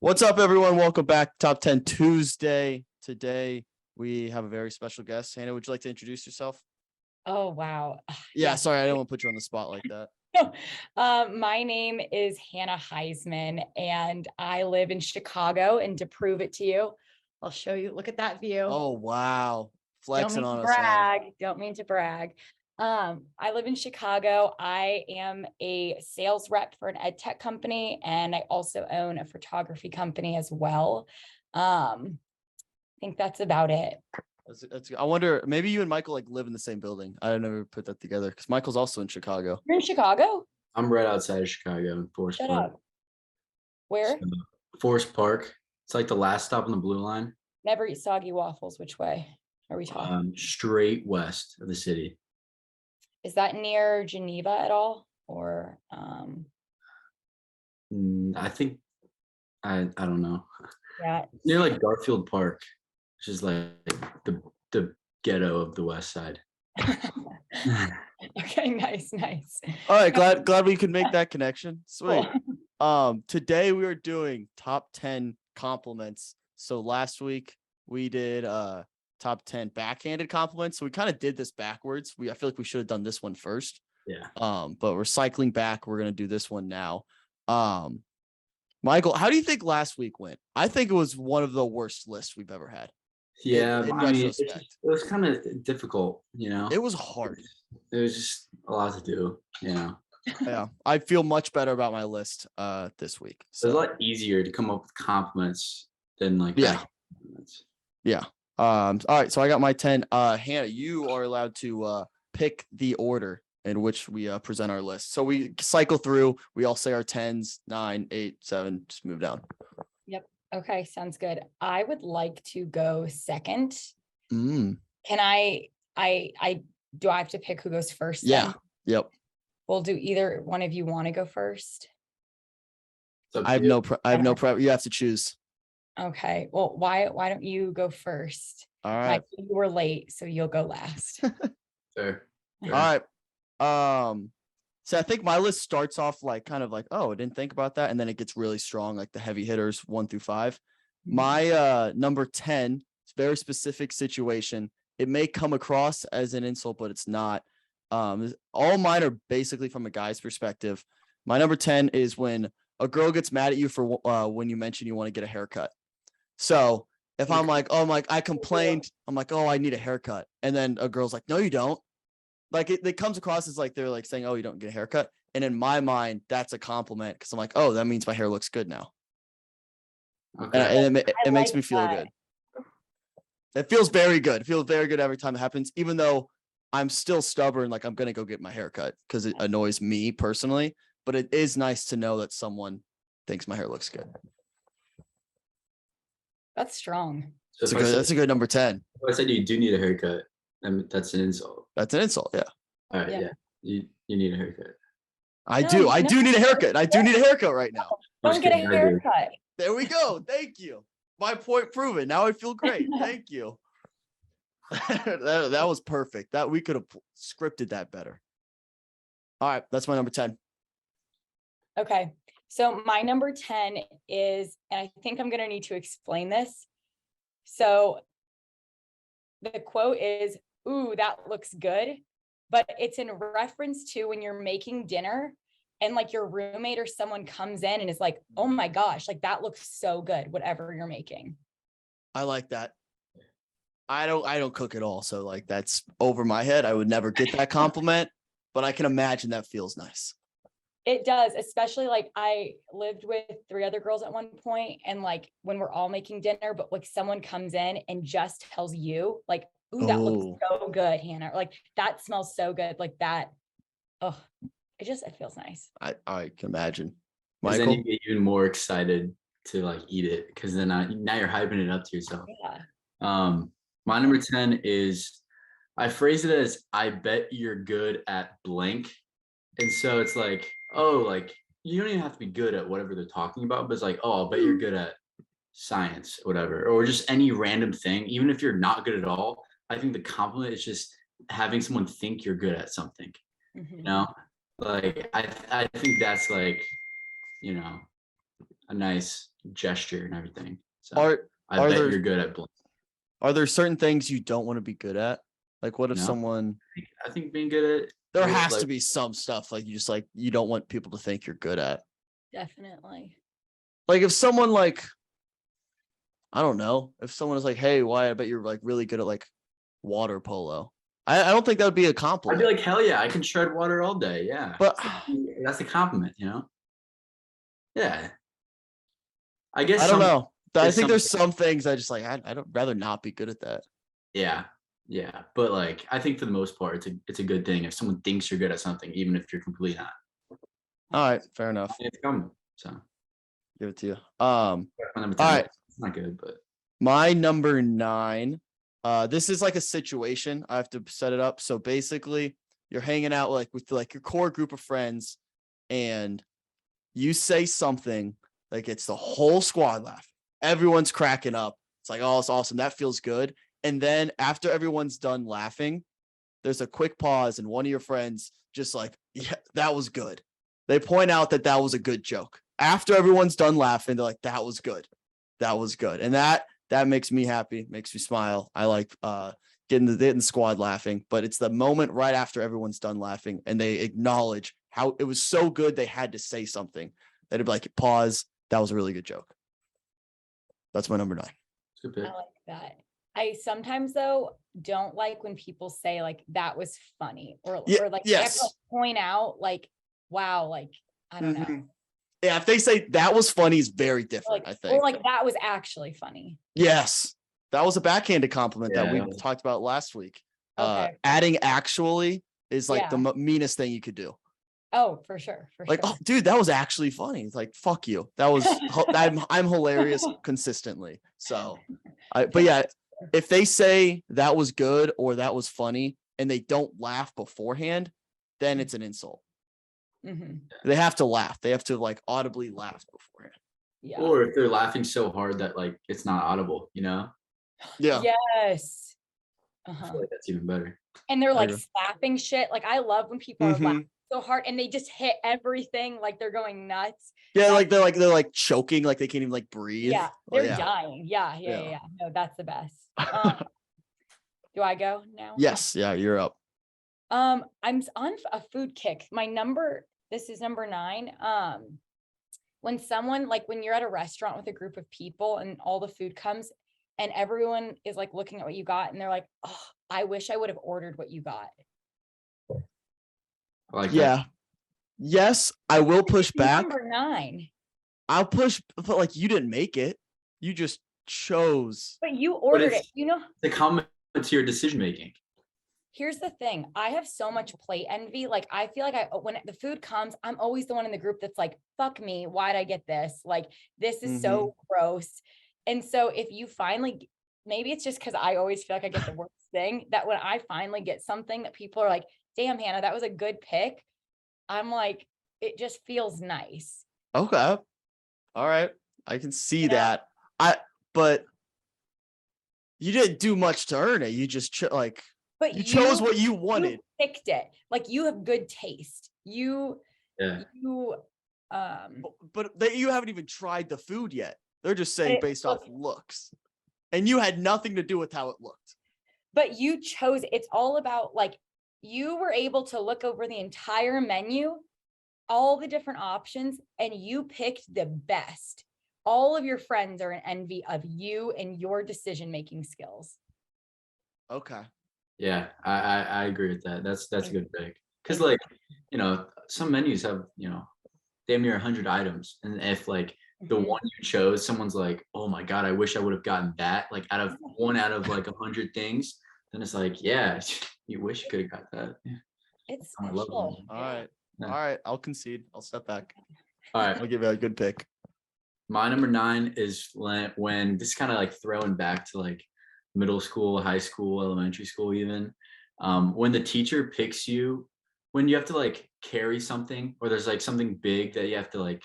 What's up, everyone? Welcome back. Top 10 Tuesday. Today, we have a very special guest. Hannah, would you like to introduce yourself? Oh, wow. Yeah, sorry, I don't want to put you on the spot like that. My name is Hannah Haisman, and I live in Chicago. And to prove it to you, I'll show you. Look at that view. Oh, wow. Flexing on us, brag. Don't mean to brag. I live in Chicago. I am a sales rep for an ed tech company, and I also own a photography company as well. I think that's about it. That's I wonder, maybe you and Michael live in the same building. I never put that together because Michael's also in Chicago. You're in Chicago? I'm right outside of Chicago in Forest Shut Park. up. Where? So, Forest Park. It's like the last stop on the blue line. Never eat soggy waffles. Which way are we talking? Straight west of the city. Is that near Geneva at all? Or I think I don't know. yeah. Near like Garfield Park, which is like the ghetto of the west side. Okay, nice. All right, glad we could make that connection. Sweet. Today we are doing top 10 compliments. So last week we did top 10 backhanded compliments. So we kind of did this backwards. I feel like we should have done this one first. Yeah. But we're cycling back. We're gonna do this one now. Michael, how do you think last week went? I think it was one of the worst lists we've ever had. Yeah, in I mean, retrospect. it was kind of difficult, you know. It was hard. It was just a lot to do, you know. Yeah, I feel much better about my list this week. So it's a lot easier to come up with compliments than compliments. Yeah. All right, so I got my 10. Hannah, you are allowed to pick the order in which we present our list. So we cycle through, we all say our 10s, 9, 8, 7, just move down. Yep. Okay, sounds good. I would like to go second. Can I do I have to pick who goes first? Yeah. Then? Yep. Well, do either one of you want to go first? I have no prep. You have to choose. Okay. Well, why don't you go first? All right. You were late, so you'll go last. Fair. All right. So I think my list starts off kind of oh, I didn't think about that, and then it gets really strong, like the heavy hitters 1 through 5. My number 10, it's a very specific situation. It may come across as an insult, but it's not. All mine are basically from a guy's perspective. My number 10 is when a girl gets mad at you for when you mention you want to get a haircut. So if I'm I complained, I'm like, oh, I need a haircut. And then a girl's like, no, you don't. It comes across as they're saying, oh, you don't get a haircut. And in my mind, that's a compliment because I'm like, oh, that means my hair looks good now. Okay. And it makes me feel good. It feels very good. It feels very good every time it happens, even though I'm still stubborn. I'm going to go get my haircut because it annoys me personally. But it is nice to know that someone thinks my hair looks good. That's strong. So that's a good number 10. If I said you do need a haircut, that's an insult. That's an insult. Yeah. All right. Yeah. You need a haircut. I do need a haircut. I do need a haircut right now. Don't get a haircut. There we go. Thank you. My point proven. Now I feel great. Thank you. that was perfect. That we could have scripted that better. All right. That's my number 10. Okay. So my number 10 is, and I think I'm going to need to explain this. So the quote is, ooh, that looks good. But it's in reference to when you're making dinner and your roommate or someone comes in and is like, oh my gosh, that looks so good, whatever you're making. I like that. I don't cook at all. So that's over my head. I would never get that compliment, but I can imagine that feels nice. It does, especially I lived with 3 other girls at one point, and when we're all making dinner, but someone comes in and just tells you ooh, that looks so good, Hannah. That smells so good. That. Oh, it feels nice. I can imagine. Michael? Then you get even more excited to eat it because then now you're hyping it up to yourself. Yeah. My number 10 is, I phrase it as, I bet you're good at blank. And so it's you don't even have to be good at whatever they're talking about, but it's oh, I'll bet you're good at science, whatever, or just any random thing. Even if you're not good at all, I think the compliment is just having someone think you're good at something. Mm-hmm. You know, I think that's a nice gesture and everything. So Are I are bet there you're good at blank. are there certain things you don't want to be good at? Like what if No. someone I think being good at there has like to be some stuff like you just like you don't want people to think you're good at. Definitely. Like if someone like I don't know, if someone is like, hey, why I bet you're like really good at like water polo. I don't think that would be a I'd compliment. be like, hell yeah, I can shred water all day. Yeah. But That's a compliment, you know? Yeah. I guess I don't some know. I there's think some there's some things I just like I don't rather not be good at that. yeah. Yeah. But like I think for the most part it's a good thing if someone thinks you're good at something, even if you're completely not. All right, fair enough. It's a compliment. So Give it to you. my number 10, all right. it's not good, but My number 9. This is like a situation. I have to set it up. So basically, you're hanging out like with like your core group of friends, and you say something that gets the whole squad laughing. Everyone's cracking up. It's like, oh, it's awesome. That feels good. And then after everyone's done laughing, there's a quick pause, and one of your friends just like, yeah, that was good. They point out that that was a good joke. After everyone's done laughing, they're like, that was good. That was good. And that makes me happy, makes me smile. I like getting the squad laughing, but it's the moment right after everyone's done laughing and they acknowledge how it was so good they had to say something. They'd be like, pause. That was a really good joke. That's my number 9. it's a good pick. I like that. I sometimes though don't like when people say like that was funny or Yeah, or like they have to yes. like, point out like wow, like I don't know. Mhm. Yeah, if they say that was funny, is very different, Like I or think. like that was actually funny. Yes. That was a backhanded compliment that we Yeah. talked about last week. Okay. Adding actually is like Yeah. the meanest thing you could do. Oh, for sure. For Like, sure. oh, dude, that was actually funny. It's like, fuck you. That was I'm hilarious consistently. So, but yeah, if they say that was good or that was funny and they don't laugh beforehand, then it's an insult. Mhm. They have to laugh. They have to like audibly laugh beforehand. Yeah. Or if they're laughing so hard that like it's not audible, you know? Yeah. Yes. I Uh-huh. feel like that's even better. And they're I like agree. slapping shit. Like I love when people are laughing Mhm. so hard and they just hit everything like they're going nuts. Yeah, That's- they're like choking, like they can't even like breathe. yeah, Oh, they're yeah. dying. Yeah. Yeah. No, that's the best. Do I go now? Yes, yeah, you're up. I'm on a food kick. This is number 9. When someone like when you're at a restaurant with a group of people and all the food comes and everyone is like looking at what you got and they're like, oh, I wish I would have ordered what you got. I like that. Yeah. Yes, I will push back. Number 9. I'll push, but like you didn't make it. You just chose. But you ordered it. it's- You know, The comment to your decision making. here's the thing. I have so much plate envy. Like I feel like when the food comes, I'm always the one in the group that's like, fuck me. Why'd I get this? Like, this is so gross. And so if you finally, maybe it's just because I always feel like I get the worst thing that when I finally get something that people are like, damn, Hannah, that was a good pick. I'm like, it just feels nice. Okay. All right. I can see You know? that. But you didn't do much to earn it. You just like But you chose what you wanted. You picked it. Like you have good taste. Yeah. But you haven't even tried the food yet. They're just saying it based off looks. And you had nothing to do with how it looked. but you chose, it's all about like, you were able to look over the entire menu, all the different options, and you picked the best. All of your friends are in envy of you and your decision-making skills. Okay. Yeah, I agree with that. That's a good pick. Because like, you know, some menus have, you know, damn near 100 items. And if like the Mhm. one you chose, someone's like, oh my God, I wish I would have gotten that. Like out of like 100 things, then it's like, yeah, you wish you could have got that. Yeah. It's I love special. them. All right. Yeah. All right. I'll concede. I'll step back. All right. I'll give you a good pick. My number 9 is when this kind of like throwing back to like middle school, high school, elementary school, even when the teacher picks you, when you have to like carry something or there's like something big that you have to like,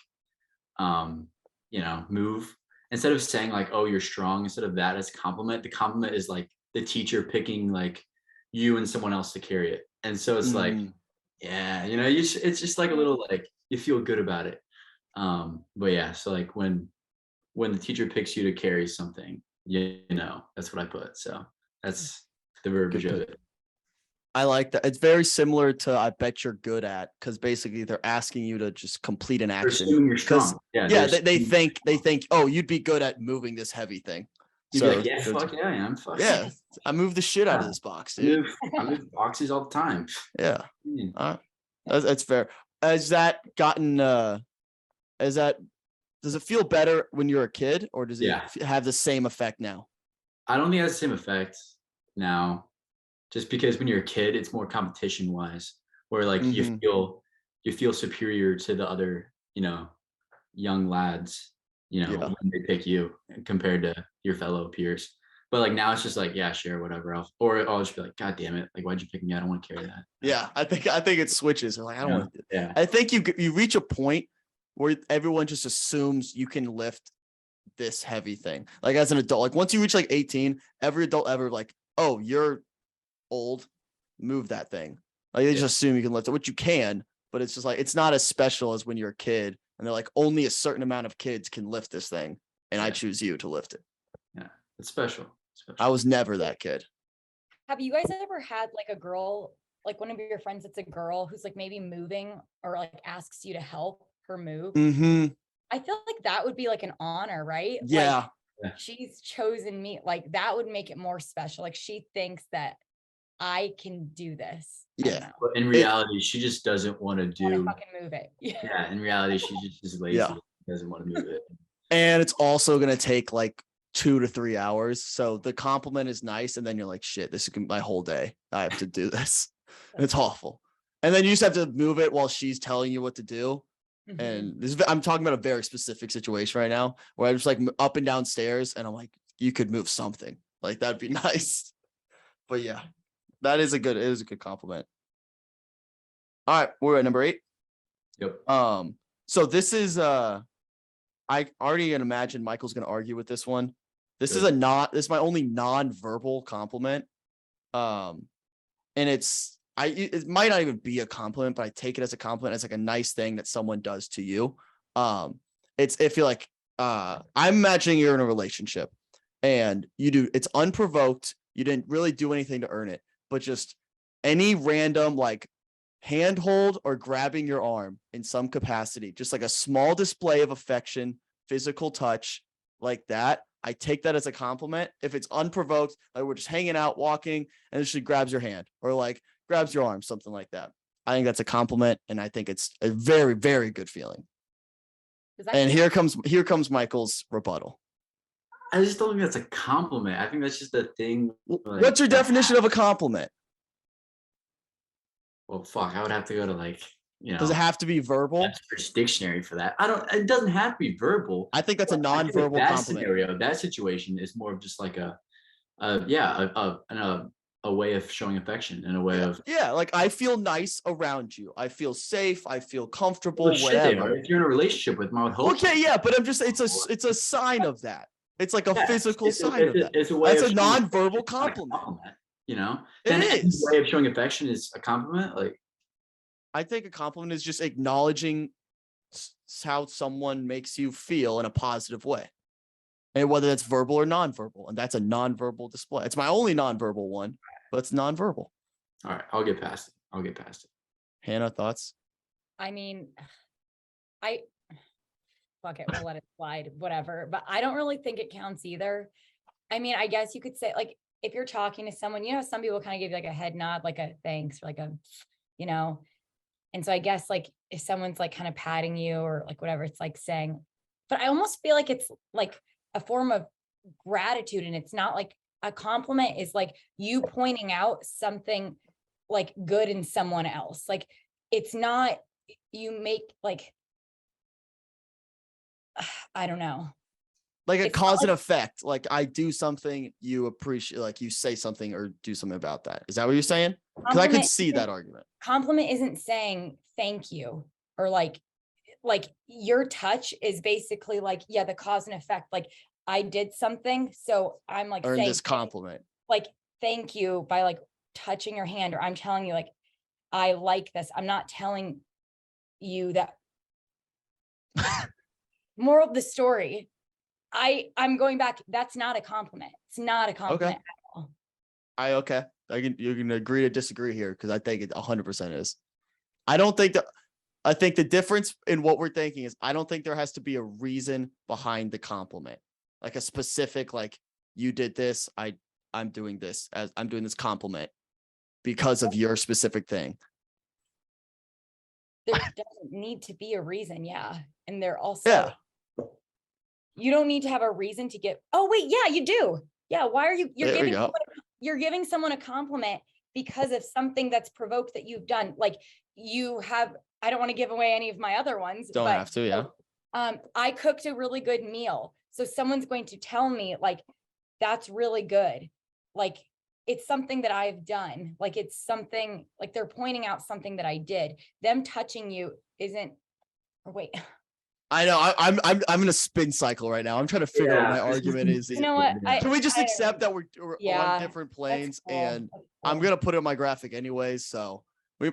you know, move instead of saying like, oh, you're strong, instead of that as a compliment, the compliment is like the teacher picking like you and someone else to carry it. And so it's like, yeah, you know, it's just like a little like you feel good about it. But yeah, so like when when the teacher picks you to carry something, you know, that's what I put. So that's the verbiage of it. I like that. It's very similar to I bet you're good at, because basically they're asking you to just complete an They're action. assuming you're 'Cause, strong. Yeah. yeah, they're they assuming you're think, strong. oh, you'd be good at moving this heavy thing. You'd be So like, yeah, fuck yeah, I am. Fuck yeah, I moved the shit out of Yeah. this box, I dude. move boxes all the time. Yeah. Mm. That's fair. Has that gotten is that does it feel better when you're a kid, or does it Yeah. have the same effect now? I don't think it has the same effect now, just because when you're a kid, it's more competition wise, where like Mhm. you feel superior to the other, you know, young lads, you know, Yeah. when they pick you compared to your fellow peers. But like now it's just like, yeah, sure, whatever. I'll just be like, God damn it, like why'd you pick me? I don't want to carry that. Yeah, I think it switches. They're like, I don't Yeah. want to do. Yeah. I think you reach a point where everyone just assumes you can lift this heavy thing. Like as an adult, like once you reach like 18, every adult ever like, oh, you're old, move that thing. Like they Yeah. just assume you can lift it, which you can, but it's just like it's not as special as when you're a kid and they're like only a certain amount of kids can lift this thing, and I Yeah. choose you to lift it. Yeah. It's special. I was never that kid. Have you guys ever had like a girl, like one of your friends that's a girl who's like maybe moving or like asks you to help her move? Mm-hmm. I feel like that would be like an honor, right? Yeah. Like she's chosen me. Like that would make it more special. Like she thinks that I can do this. I don't Yeah. know. But in reality, she just doesn't want to I wanna do. fucking move it. Yeah. In reality, she just is lazy. Yeah. Doesn't want to move it. And it's also gonna take like 2 to 3 hours. So the compliment is nice, and then you're like, shit, this is my whole day. I have to do this. It's awful. And then you just have to move it while she's telling you what to do. Mhm. And this is, I'm talking about a very specific situation right now where I'm just like up and down stairs, and I'm like, you could move something. Like that'd be nice. But yeah, it is a good compliment. All right, we're at number 8. Yep. So this is I already can imagine Michael's gonna argue with this one. This is this is my only non-verbal compliment. And it might not even be a compliment, but I take it as a compliment, as like a nice thing that someone does to you. If you're like I'm imagining you're in a relationship and it's unprovoked, you didn't really do anything to earn it, but just any random like handhold or grabbing your arm in some capacity, just like a small display of affection, physical touch like that. I take that as a compliment. If it's unprovoked, like we're just hanging out, walking, and she grabs your hand or like grabs your arm, something like that. I think that's a compliment, and I think it's a very, very good feeling. And here comes Michael's rebuttal. I just don't think that's a compliment. I think that's just a thing. Like, what's your definition of a compliment? Well, fuck, I would have to go to like, you know. Does it have to be verbal? That's dictionary for that. It doesn't have to be verbal. I think that's a non-verbal compliment. That situation is more of just like a way of showing affection and a way of. Yeah, like I feel nice around you. I feel safe. I feel comfortable. Well, whatever. If you're in a relationship with them, I would hope. Okay, yeah, but I'm just it's a sign of that. It's like a physical sign of that. It's a way. That's a non-verbal compliment. You know, then any way of showing affection is a compliment. Like, I think a compliment is just acknowledging how someone makes you feel in a positive way, and whether that's verbal or non-verbal, and that's a non-verbal display. It's my only non-verbal one, but it's non-verbal. All right, I'll get past it. Hannah, thoughts? I mean, fuck it, we'll let it slide, whatever. But I don't really think it counts either. I mean, I guess you could say like if you're talking to someone, you know, some people kind of give you like a head nod, like a thanks, or like a, you know. And so I guess like if someone's like kind of patting you or like whatever, it's like saying, but I almost feel like it's like a form of gratitude. And it's not like a compliment is like you pointing out something like good in someone else. Like it's not, you make like, I don't know. Like a cause and effect. Like I do something, you appreciate, like you say something or do something about that. Is that what you're saying? Because I could see that argument. Compliment isn't saying thank you or like your touch is basically like, yeah, the cause and effect. Like I did something, so I'm like earn saying this compliment. Like thank you by like touching your hand, or I'm telling you like I like this. I'm not telling you that. Moral of the story. I'm going back. That's not a compliment. It's not a compliment at all. Okay. You can agree to disagree here because I think it 100% is. I don't think that. I think the difference in what we're thinking is I don't think there has to be a reason behind the compliment, like a specific, like you did this. I'm doing this as I'm doing this compliment because of your specific thing. There doesn't need to be a reason. Yeah. And they're also, Yeah. you don't need to have a reason to get, oh wait, yeah, you do. Yeah. Why are you're giving someone a compliment because of something that's provoked that you've done. Like you have, I don't want to give away any of my other ones. Don't have to, yeah. I cooked a really good meal. So someone's going to tell me like, that's really good. Like it's something that I've done. Like it's something like they're pointing out something that I did. Them touching you isn't, or wait. I know. I'm in a spin cycle right now. I'm trying to figure out what my argument is. You know what? Can we just accept that we're Yeah, on different planes? cool. And That's I'm cool. gonna put it in my graphic anyways. So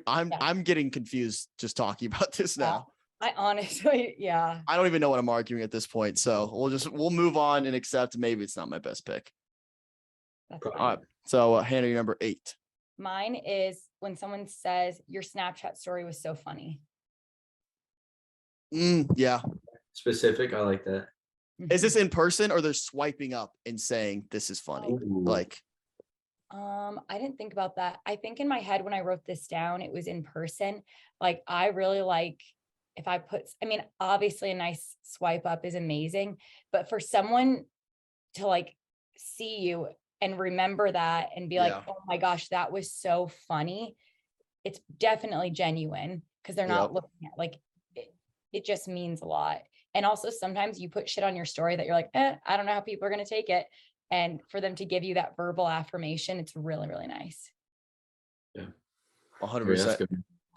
I'm getting confused just talking about this now. I honestly, yeah. I don't even know what I'm arguing at this point. So we'll move on and accept maybe it's not my best pick. That's All fine. right. So Hannah, you're number 8. Mine is when someone says your Snapchat story was so funny. Yeah. Specific. I like that. Is this in person or they're swiping up and saying this is funny? Ooh. Like, I didn't think about that. I think in my head when I wrote this down, it was in person. Like I really like if I put, I mean, obviously a nice swipe up is amazing, but for someone to like see you and remember that and be like, Yeah. oh my gosh, that was so funny. It's definitely genuine because they're not Yep. looking at like, it just means a lot. And also sometimes you put shit on your story that you're like, I don't know how people are going to take it. And for them to give you that verbal affirmation, it's really, really nice. Yeah. 100%.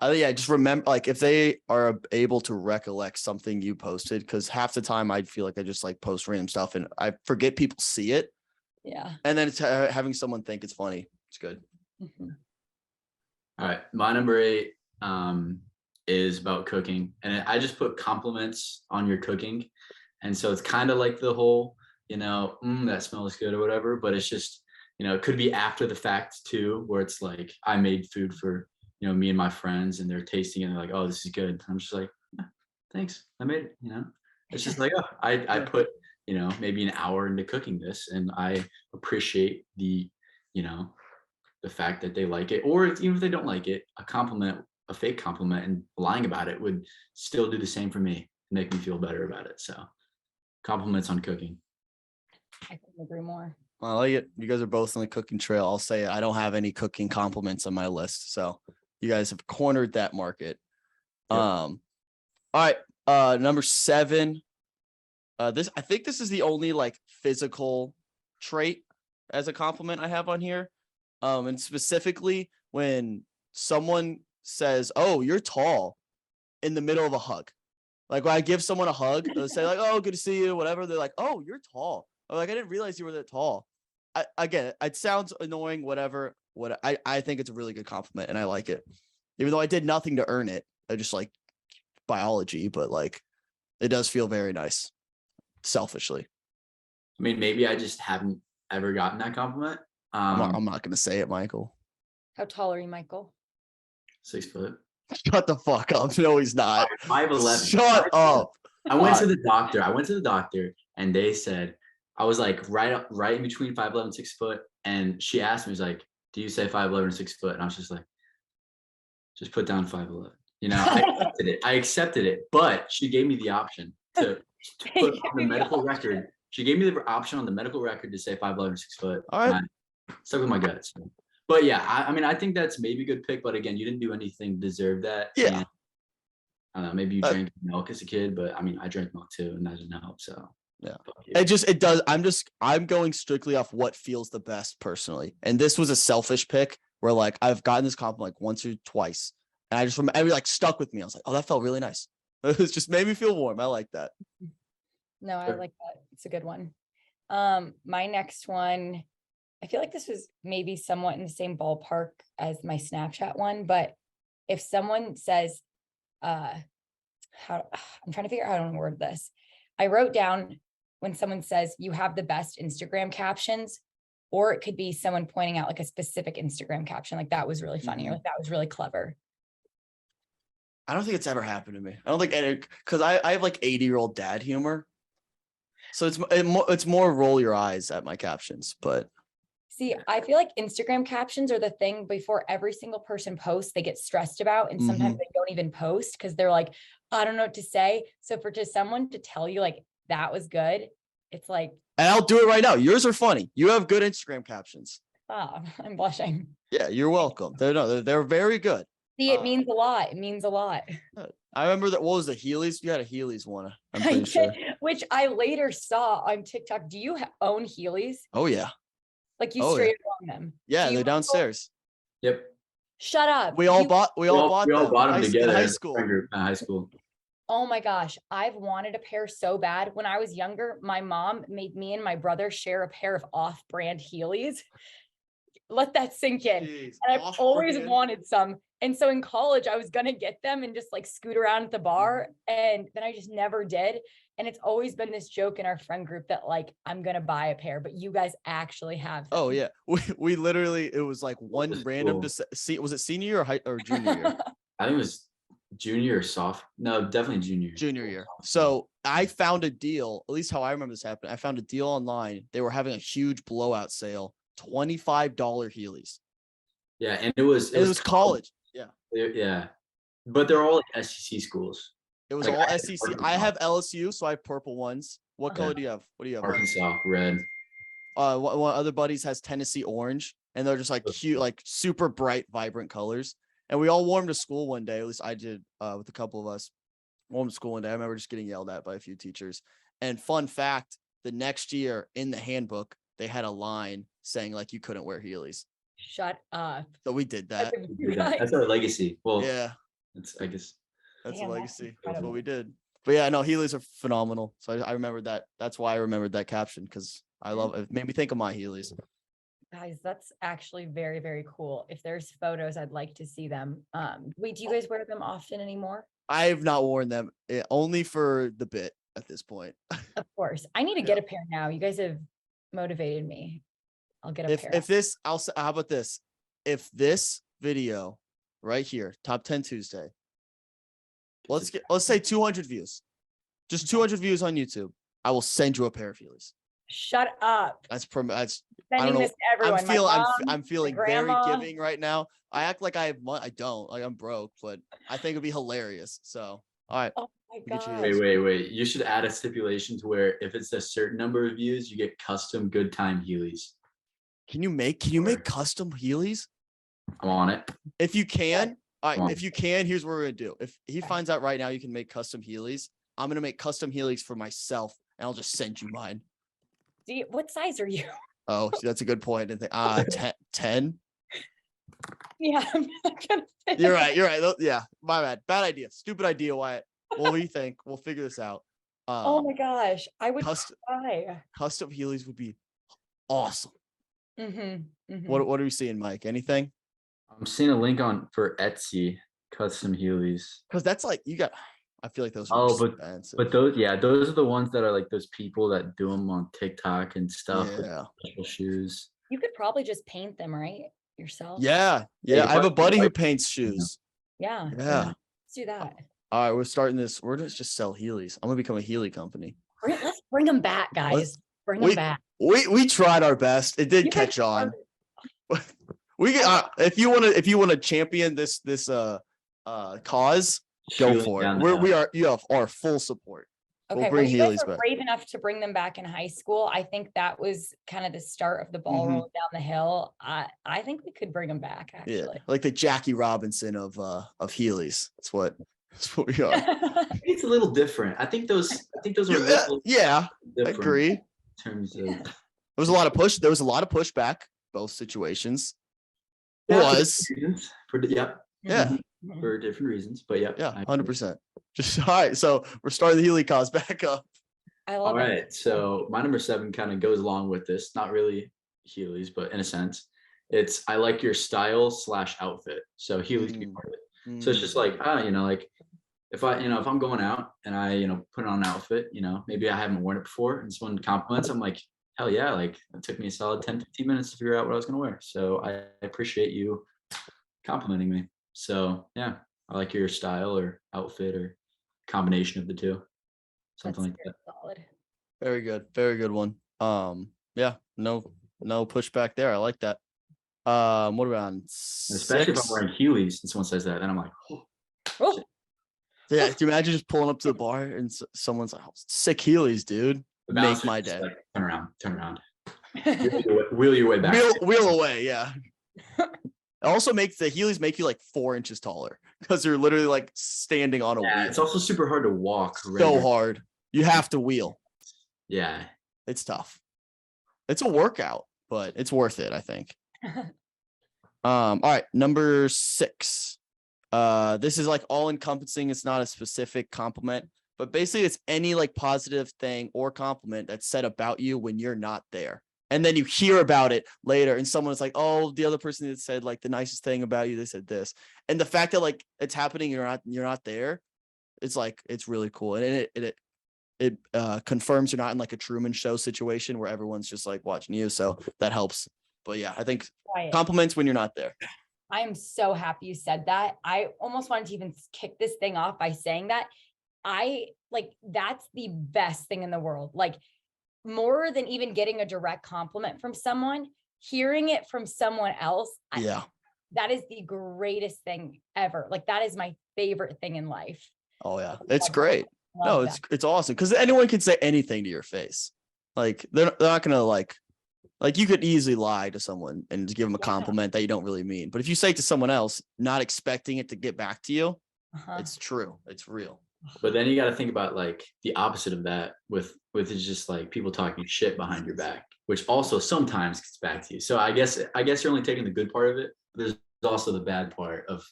Yeah, just remember, like, if they are able to recollect something you posted, because half the time I feel like I just like post random stuff and I forget people see it. Yeah. And then it's having someone think it's funny. It's good. Mm-hmm. All right. My number 8 is about cooking. And I just put compliments on your cooking. And so it's kind of like the whole, that smells good or whatever, but it's just, it could be after the fact too, where it's like, I made food for, me and my friends and they're tasting it and they're like, oh, this is good. I'm just like, thanks. I made it, it's just like, oh, I put, maybe an hour into cooking this and I appreciate the, the fact that they like it, or even if they don't like it, a compliment, a fake compliment and lying about it would still do the same for me, make me feel better about it. So compliments on cooking. I couldn't agree more. I like it. You guys are both on the cooking trail. I'll say I don't have any cooking compliments on my list. So you guys have cornered that market. Yep. All right. Number 7. I think this is the only like physical trait as a compliment I have on here. And specifically when someone says, oh, you're tall in the middle of a hug. Like when I give someone a hug, they'll say like, oh, good to see you, whatever. They're like, oh, you're tall. I'm like, I didn't realize you were that tall. Again, it sounds annoying, whatever. I think it's a really good compliment and I like it. Even though I did nothing to earn it. I just like biology, but like it does feel very nice. Selfishly. I mean, maybe I just haven't ever gotten that compliment. I'm not gonna say it, Michael. How tall are you, Michael? 6 foot. Shut the fuck up. No, he's not. 5'11". Shut up. I went to the doctor and they said, I was like right in between 5'11" and 6 foot. And she asked me, was like, do you say 5'11" or 6 foot? And I was just like, just put down 5'11". I accepted it, but she gave me the option to put on the medical record. She gave me the option on the medical record to say 5'11" or 6 foot. All right. Stuck with my guts. But yeah, I mean, I think that's maybe a good pick. But again, you didn't do anything to deserve that. Yeah. And, I don't know, maybe you drank milk as a kid, but I mean, I drank milk too, and that didn't help. So yeah, it does. I'm going strictly off what feels the best personally. And this was a selfish pick where like I've gotten this compliment like once or twice, and I just remember it like stuck with me. I was like, oh, that felt really nice. It just made me feel warm. I like that. No, I like that. It's a good one. My next one, I feel like this was maybe somewhat in the same ballpark as my Snapchat one, but if someone says, I'm trying to figure out how to word this. I wrote down when someone says you have the best Instagram captions, or it could be someone pointing out like a specific Instagram caption, like that was really funny, or like that was really clever. I don't think it's ever happened to me. I don't think because I have like 80-year-old dad humor. So it's more roll your eyes at my captions, but See, I feel like Instagram captions are the thing before every single person posts, they get stressed about. And sometimes they don't even post because they're like, I don't know what to say. So for just someone to tell you like that was good, it's like, and I'll do it right now. Yours are funny. You have good Instagram captions. oh, I'm blushing. Yeah, you're welcome. They're very good. See, it means a lot. It means a lot. I remember that. What was the Heelys? You had a Heelys one. I'm I pretty did, sure. which I later saw on TikTok. Do you own Heelys? Oh yeah. Like you Oh, straight up own them? Yeah, Do you they're downstairs. Yep. Shut up. We all bought We all them bought them together in high as a school. friend group in high school. Oh my gosh, I've wanted a pair so bad. When I was younger, my mom made me and my brother share a pair of off-brand Heelys. Let that sink in. Jeez, And I've always off-brand. wanted some. And so in college, I was gonna get them and just like scoot around at the bar. And then I just never did. And it's always been this joke in our friend group that like, I'm gonna buy a pair, but you guys actually have them. Oh yeah, we literally, it was like one That's random cool. see. Was it senior year or junior year? I think it was junior or soft. No, definitely junior. Junior year. So I found a deal, at least how I remember this happening. I found a deal online. They were having a huge blowout sale, $25 Heelys. Yeah, and it was college. Yeah. Yeah, but they're all like SEC schools. It was Like, all I had SEC. Arkansas. I have LSU, so I have purple ones. What Okay. color do you have? What do you have? Mike? Arkansas red. One other buddies has Tennessee orange, and they're just like cute, like super bright, vibrant colors. And we all wore them to school one day. At least I did with a couple of us. Wore them to school one day. I remember just getting yelled at by a few teachers. And fun fact, the next year in the handbook, they had a line saying like you couldn't wear Heelys. Shut up. So we did that. That's our legacy. Well, Yeah, I guess. that's Damn, a that's legacy. That's incredible. what we did. But yeah, no, Heelys are phenomenal. So I remembered that. That's why I remembered that caption, because I love it. Made me think of my Heelys. Guys, that's actually very, very cool. If there's photos, I'd like to see them. Wait, do you guys wear them often anymore? I have not worn them only for the bit at this point. Of course. I need to get a pair now. You guys have motivated me. I'll get a pair. If this, how about this? If this video right here, top 10 Tuesday, let's say 200 views, just 200 views on YouTube, I will send you a pair of Heelys. Shut up. That's I Sending don't know. this to everyone. I'm feeling very grandma. giving right now. I act like I have money. I don't. Like I'm broke, but I think it'd be hilarious. So, all right. Oh my Get you god. Heelys. Wait. You should add a stipulation to where if it's a certain number of views, you get custom good time Heelys. Can you make custom Heelys? I'm on it. If you can, all Come right. on. If you can, here's what we're gonna do. If he finds out right now you can make custom Heelys, I'm gonna make custom Heelys for myself, and I'll just send you mine. What size are you? Oh, see, that's a good point. And 10. Yeah, I'm not gonna fit. You're right. Yeah, my bad. Bad idea. Stupid idea, Wyatt. What do you think? We'll figure this out. Oh my gosh, I would cry. Custom Heelys would be awesome. Mm-hmm. What are we seeing, Mike? Anything? I'm seeing a link for Etsy custom Heelys. Because that's like I feel like those are expensive. But those are the ones that are like those people that do them on TikTok and stuff. Yeah. With special shoes. You could probably just paint them, right? Yourself. Yeah. Yeah, I have a buddy who like- paints shoes. Yeah. Yeah. Let's do that. All right, we're starting this. We're gonna just sell Heelys. I'm gonna become a Heely company. Let's bring them back, guys. Let's- Bring them back. We tried our best. It did You guys catch on. are- We get if you want to champion this cause, go Shooting for down it. the hill. You have our full support. Okay, We'll bring well, you guys Heelys were back. brave enough to bring them back in high school. I think that was kind of the start of the ball Mhm. rolling down the hill. I think we could bring them back, Yeah, actually. like the Jackie Robinson of Heelys. That's what we are. It's a little different. I think those are a Yeah, little yeah, I different agree. in terms of There was a lot of pushback, both situations. Yeah, for Was. different reasons. Yeah, Mhm. For different reasons. But yeah. yeah, 100%. Just all right. So we're starting the Heely cause back up. I All love it. right. So my number 7 kind of goes along with this. Not really Heelys, but in a sense, it's I like your style / outfit. So Heelys can be part of it. So it's just like, like if I'm going out and I, put on an outfit, maybe I haven't worn it before and someone compliments, I'm like, hell yeah, like it took me a solid 10, 15 minutes to figure out what I was going to wear. So I appreciate you complimenting me. So yeah, I like your style or outfit or combination of the two, something That's like that. solid. Very good. Very good one. Yeah, no pushback there. I like that. What about And especially if I'm 6? wearing Heelys and someone says that, then I'm like, Oh, Yeah, do you imagine just pulling up to the bar and someone's like, oh, sick Heelys, dude. the Make bouncer's my just day. like, turn around, wheel your way back. Wheel away, yeah. It also makes the Heelys make you like 4 inches taller because you're literally like standing on a Yeah, wheel. it's also super hard to walk. So hard. You have to wheel. Yeah. It's tough. It's a workout, but it's worth it, I think. All right, number 6. This is like all encompassing. It's not a specific compliment, but basically it's any like positive thing or compliment that's said about you when you're not there. And then you hear about it later and someone's like, oh, the other person that said like the nicest thing about you, they said this. And the fact that like it's happening, you're not there, it's like it's really cool. And it confirms you're not in like a Truman Show situation where everyone's just like watching you. So that helps. But yeah, I think Quiet. compliments when you're not there. I am so happy you said that. I almost wanted to even kick this thing off by saying that. That's the best thing in the world. Like, more than even getting a direct compliment from someone, hearing it from someone else. Yeah. That is the greatest thing ever. Like, that is my favorite thing in life. Oh yeah, it's great. Love No, that. it's awesome because anyone can say anything to your face. Like they're not gonna like you could easily lie to someone and just give them a Yeah. compliment that you don't really mean. But if you say it to someone else, not expecting it to get back to you, Uh-huh. it's true. It's real. But then you got to think about like the opposite of that with it's just like people talking shit behind your back, which also sometimes gets back to you. So I guess you're only taking the good part of it. There's also the bad part of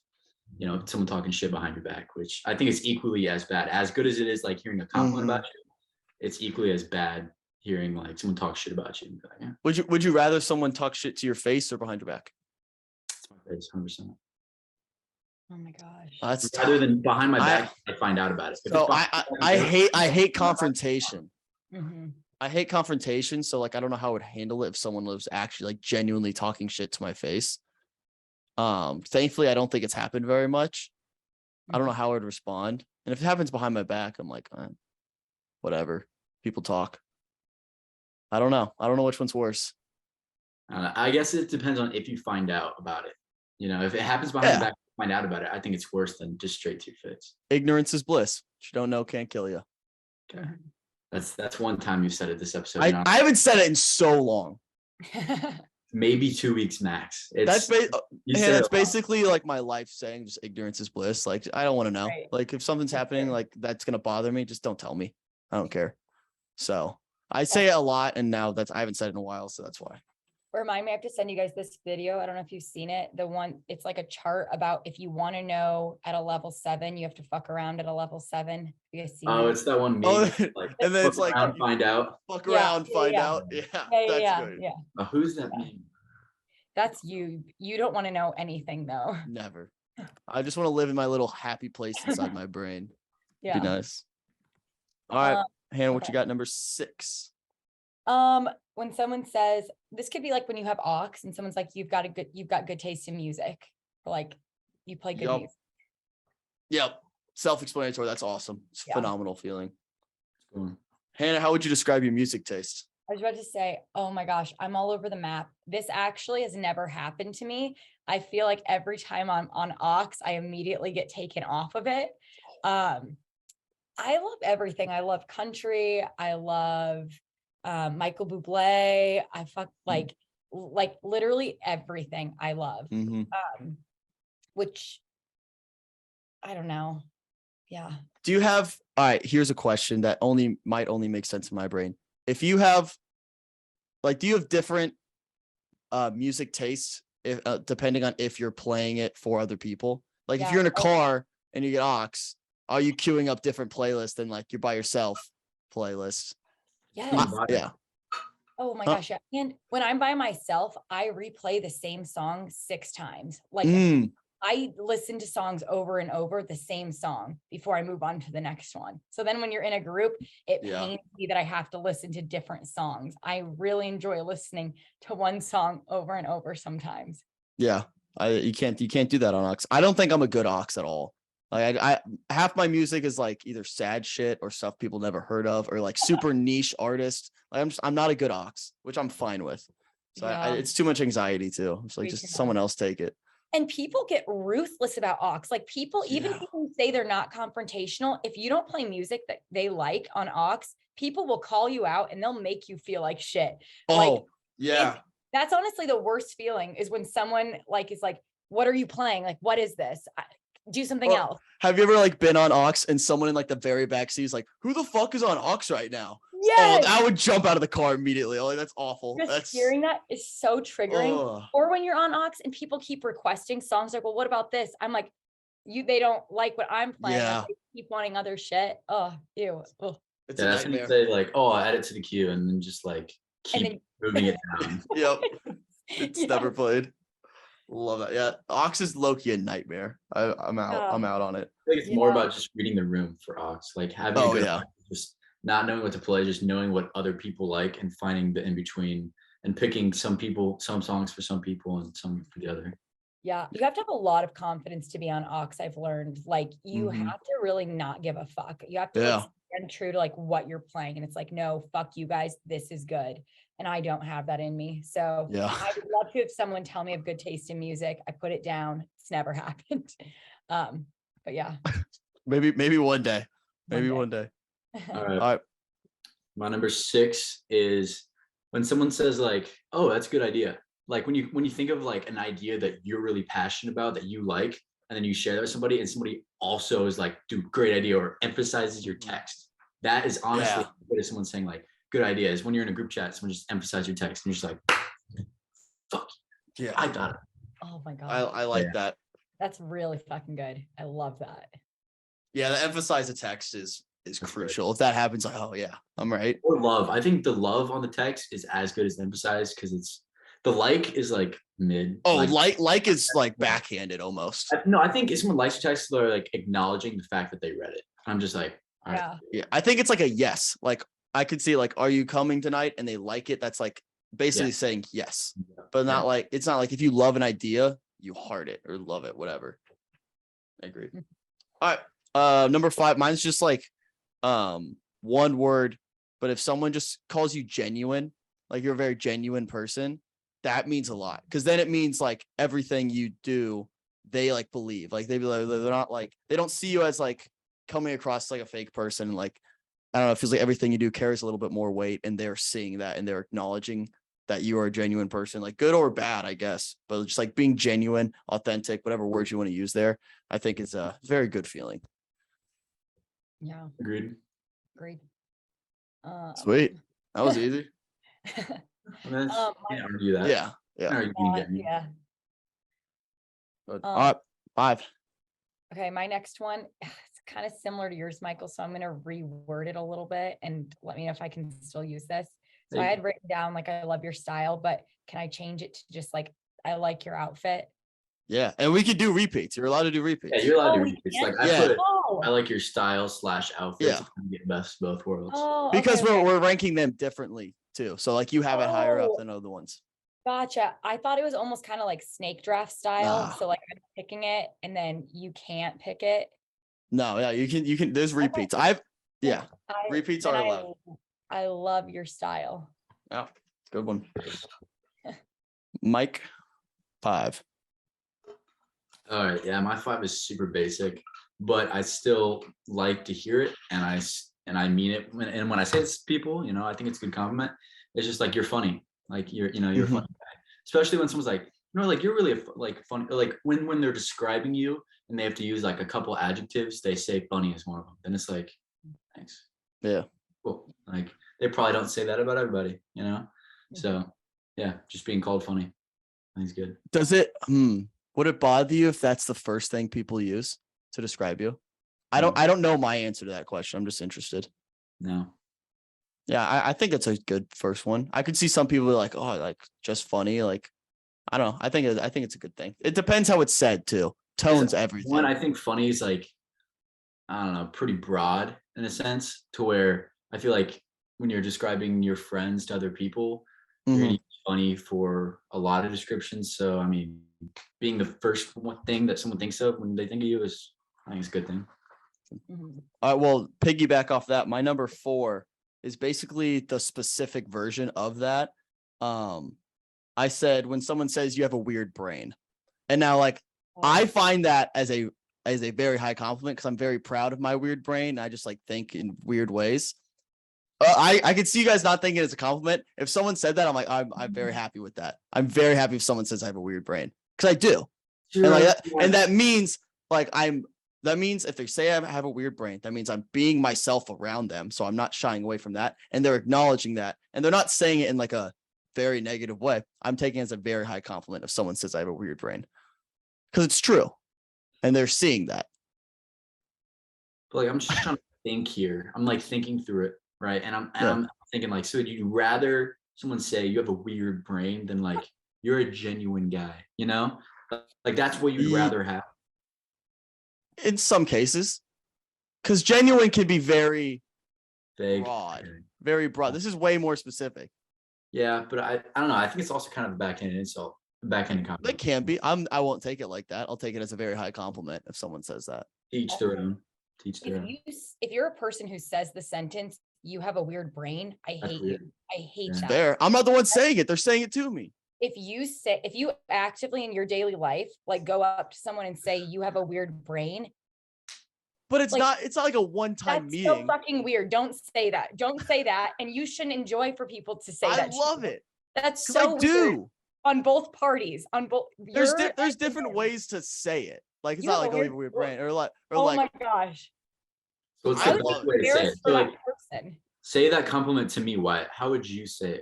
someone talking shit behind your back, which I think is equally as bad. As good as it is like hearing a compliment about you, it's equally as bad hearing like someone talk shit about you. Like, yeah, Would you rather someone talk shit to your face or behind your back? it's my face, 100%. Oh my gosh. That's Rather than behind my back, I find out about it. If so it's I hate confrontation. Mm-hmm. I hate confrontation. So like I don't know how I would handle it if someone was actually like genuinely talking shit to my face. Thankfully I don't think it's happened very much. I don't know how I'd respond. And if it happens behind my back, I'm like, whatever. People talk. I don't know. I don't know which one's worse. I guess it depends on if you find out about it. If it happens behind your back, find out about it. I think it's worse than just straight to your face. Ignorance is bliss. What you don't know can't kill you. Okay. That's one time you've said it this episode. I haven't said it in so long. Maybe 2 weeks max. That's it's basically like my life saying just ignorance is bliss. Like I don't want to know. Right. Like if something's happening like that's gonna bother me, just don't tell me. I don't care. So I say it a lot, and now I haven't said it in a while, so that's why. Remind me, I have to send you guys this video. I don't know if you've seen it. The one, it's like a chart about if you want to know at a level 7, you have to fuck around at a level 7. You guys seen that? it's that one meme. Oh, like, and then it's like around, find out. Fuck Yeah, around, find out. Yeah, that's good. Yeah. Who's that meme? That's you. You don't want to know anything though. Never. I just want to live in my little happy place inside my brain. Yeah. Be nice. All right, Hannah, what okay. you got? Number 6. When someone says, this could be like when you have aux and someone's like, you've got good taste in music, or like you play good music. Yep. Self-explanatory. That's awesome. It's a Yeah. phenomenal feeling. Hannah, how would you describe your music taste? I was about to say, oh my gosh, I'm all over the map. This actually has never happened to me. I feel like every time I'm on aux, I immediately get taken off of it. I love everything. I love country. I love Michael Bublé. I like literally everything I love. Which I don't know. Yeah. Do you have, all right, here's a question that might only make sense in my brain. If you have, like, do you have different music tastes depending on if you're playing it for other people? Like if you're in a car and you get aux, are you queuing up different playlists than like you're by yourself playlist? Yes. Yeah. Oh my gosh. Yeah. And when I'm by myself, I replay the same song 6 times. Like I listen to songs over and over, the same song, before I move on to the next one. So then when you're in a group, it Yeah. pains me that I have to listen to different songs. I really enjoy listening to one song over and over sometimes. Yeah. You can't do that on aux. I don't think I'm a good aux at all. Like I half my music is like either sad shit or stuff people never heard of, or like super niche artists. Like I'm not a good aux, which I'm fine with. So Yeah. it's too much anxiety too. It's like Me just too. someone else take it. And people get ruthless about aux. Like people, even Yeah. people who say they're not confrontational, if you don't play music that they like on aux, people will call you out and they'll make you feel like shit. Like, Oh, yeah. that's honestly the worst feeling, is when someone like is like, what are you playing? Like, what is this? Do something Or- else. Have you ever like been on aux and someone in like the very back seat is like, who the fuck is on aux right now? Yes. Oh, I would jump out of the car immediately. Oh, that's awful. Just That's hearing that is so triggering. Ugh. Or when you're on aux and people keep requesting songs, like, well, what about this? I'm like, they don't like what I'm playing. Yeah. Like, they keep wanting other shit. Oh, ew. Ugh. It's Yeah, a that's when you nightmare. say like, oh, I'll add it to the queue and then just like And keep then- moving it down. Yep. It's Yeah. never played. Love that. Yeah. Aux is low-key a nightmare. I'm out. Yeah. I'm out on it. I think it's more Yeah. about just reading the room for aux, like having a Oh, good yeah. aux, just not knowing what to play, just knowing what other people like and finding the in between and picking some songs for some people and some for the other. Yeah, you have to have a lot of confidence to be on aux. I've learned, like, you Mhm. have to really not give a fuck. You have to like Yeah. stand true to like what you're playing. And it's like, no, fuck you guys. This is good. And I don't have that in me. So Yeah. I would love to have someone tell me I have good taste in music. I put it down. It's never happened. But yeah. Maybe one day. Maybe day. one day. All All right. right. My number 6 is when someone says like, "Oh, that's a good idea." Like when you think of like an idea that you're really passionate about that you like, and then you share that with somebody, and somebody also is like, "Dude, great idea," or emphasizes your text. That is honestly Yeah. what is someone saying like, "Good idea." Is when you're in a group chat, someone just emphasize your text, and you're just like, "Fuck, Yeah. I got it." Oh my God. I like Yeah. that. That's really fucking good. I love that. Yeah, the emphasize the text is crucial. If that happens, like, oh yeah, I'm right. Or love. I think the love on the text is as good as the emphasize because it's the like is like mid. Oh, like is like backhanded almost. No, I think if someone likes your text, they're like acknowledging the fact that they read it. I'm just like, all right. Yeah. Yeah, I think it's like a yes. Like I could see like, are you coming tonight? And they like it. That's like basically Yeah. saying yes, Yeah. but not Yeah. like it's not like if you love an idea, you heart it or love it, whatever. I agree. All right. Number 5, mine's just like one word, but if someone just calls you genuine, like you're a very genuine person, that means a lot. Cause then it means like everything you do, they like believe. Like they be like, they're not like, they don't see you as like coming across like a fake person. Like, I don't know, it feels like everything you do carries a little bit more weight, and they're seeing that and they're acknowledging that you are a genuine person, like good or bad, I guess. But just like being genuine, authentic, whatever words you want to use there, I think is a very good feeling. Yeah. Agreed. Agreed. Sweet. That was easy. I mean, My- can't argue that. Yeah. Can't argue being yeah, genuine. yeah. Good. All right. 5. Okay, my next one, it's kind of similar to yours, Michael. So I'm going to reword it a little bit and let me know if I can still use this. So I Hey. had written down like, I love your style, but can I change it to just like, I like your outfit? Yeah. And we could do repeats. You're allowed to do repeats. Yeah, you're allowed Oh, to we read. It's can? like I Yeah. put Oh, I like your style / outfit Yeah. to kind of get best of both worlds. oh, Because okay, okay. we're ranking them differently too. So like you have it higher up Oh. than other ones. Gotcha. I thought it was almost kind of like snake draft style. Nah. So like I'm picking it and then you can't pick it. No, yeah, you can there's repeats. Yeah, repeats then are allowed. I love your style. Yeah, good one. Mike, 5. All right, yeah, my 5 is super basic, but I still like to hear it, and I mean it. And when I say this to people, I think it's a good compliment. It's just like you're funny, like you're a Mhm. funny guy. Especially when someone's like, like you're really funny. Like when they're describing you and they have to use like a couple adjectives, they say funny is one of them. Then it's like, thanks. Yeah. Cool. Like they probably don't say that about everybody, So yeah, just being called funny, I think is good. Does it would it bother you if that's the first thing people use to describe you? I don't know my answer to that question. I'm just interested. No. Yeah, I think it's a good first one. I could see some people be like, oh, like just funny. Like, I don't know. I think it's a good thing. It depends how it's said too. tone's everything. One, I think funny is like, I don't know, pretty broad in a sense, to where I feel like when you're describing your friends to other people, you're Mhm. gonna use funny for a lot of descriptions. So I mean, being the first thing that someone thinks of when they think of you is, I think, it's a good thing. Mhm. All right, well, piggyback off that, my number 4 is basically the specific version of that. I said when someone says you have a weird brain, and now like I find that as a very high compliment because I'm very proud of my weird brain. I just like think in weird ways. I can see you guys not thinking it's a compliment. If someone said that, I'm like, I'm very happy with that. I'm very happy if someone says I have a weird brain because I do. And like that, and that means like that means if they say I have a weird brain, that means I'm being myself around them. So I'm not shying away from that. And they're acknowledging that. And they're not saying it in like a very negative way. I'm taking it as a very high compliment if someone says I have a weird brain. Because it's true. And they're seeing that. But like, I'm just trying to think here. I'm like thinking through it, right? And I'm thinking like, so would you rather someone say you have a weird brain than like you're a genuine guy, you know? Like that's what you'd rather have. In some cases. Because genuine can be very Vague. broad. Very broad. This is way more specific. Yeah, but I don't know. I think it's also kind of a backhanded insult, backhanded It compliment. can be. I won't take it like that. I'll take it as a very high compliment if someone says that. Teach their own. Teach their own. If you're a person who says the sentence, you have a weird brain, I That's hate weird. you. I hate Yeah. that. There. I'm not the one saying it. They're saying it to me. If you actively in your daily life, like go up to someone and say you have a weird brain, But it's like, not like a one-time that's meeting. so fucking weird. Don't say that. Don't say that. And you shouldn't enjoy for people to say that. I love it. That's 'Cause so I weird do. on both parties. On both. There's different ways to say it. Like it's You not have like a oh you have a weird brain or like Oh like my gosh. So what's I the I would love best be way to say it? embarrassed for So that like, person. say that compliment to me, Wyatt. How would you say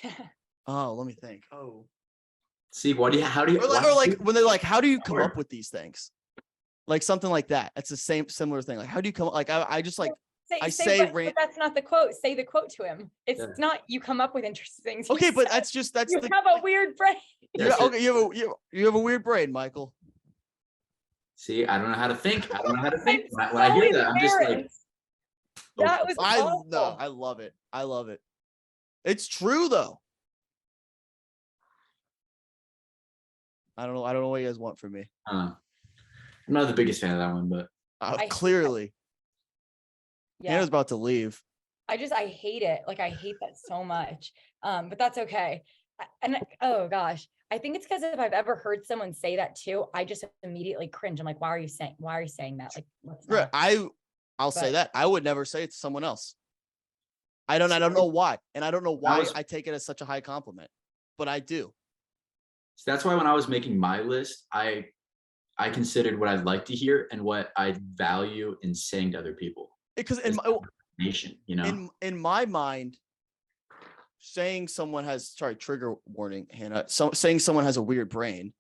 it? oh let me think. Oh. See, what do you? How do you? Or why- like when they're like, how do you come up with these things? Like something like that. It's the similar thing. Like how do you come like I just like But that's not the quote. Say the quote to him. It's Yeah. not you come up with interesting things. You okay, but said, that's you the have a weird brain. yeah, okay, you have a weird brain, Michael. See, I don't know how to think. I don't know how to think. I'm When I so hear that, I'm just like, embarrassed. That was awful. I love it. I love it. It's true though. I don't know what you guys want from me. I'm not the biggest fan of that one, but I hate Clearly. Yeah. Hannah's about to leave. I hate it. Like I hate that so much. But that's okay. Oh gosh. I think it's because if I've ever heard someone say that too, I just immediately cringe. I'm like, why are you saying that? Like, let's Right. not. I'll say But- that. I would never say it to someone else. I don't know why. And I don't know why I take it as such a high compliment. But I do. so that's why when I was making my list, I considered what I'd like to hear and what I value in saying to other people. Because Nation, you know. in my mind, saying someone has trigger warning, Hannah. Saying someone has a weird brain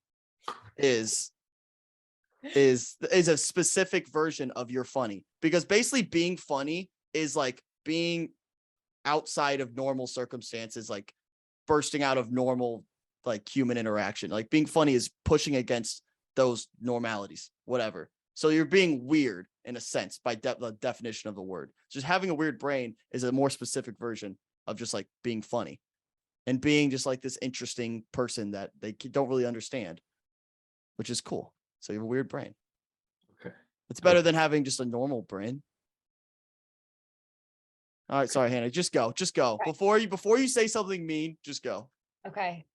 is a specific version of you're funny. Because basically being funny is like being outside of normal circumstances, like bursting out of normal like human interaction. Like being funny is pushing against those normalities, whatever. So you're being weird in a sense by the definition of the word. Just having a weird brain is a more specific version of just like being funny and being just like this interesting person that they don't really understand, which is cool. So you have a weird brain. Okay. It's better than having just a normal brain. All right, sorry, Hannah. Just go. Okay. Before you say something mean, just go. Okay.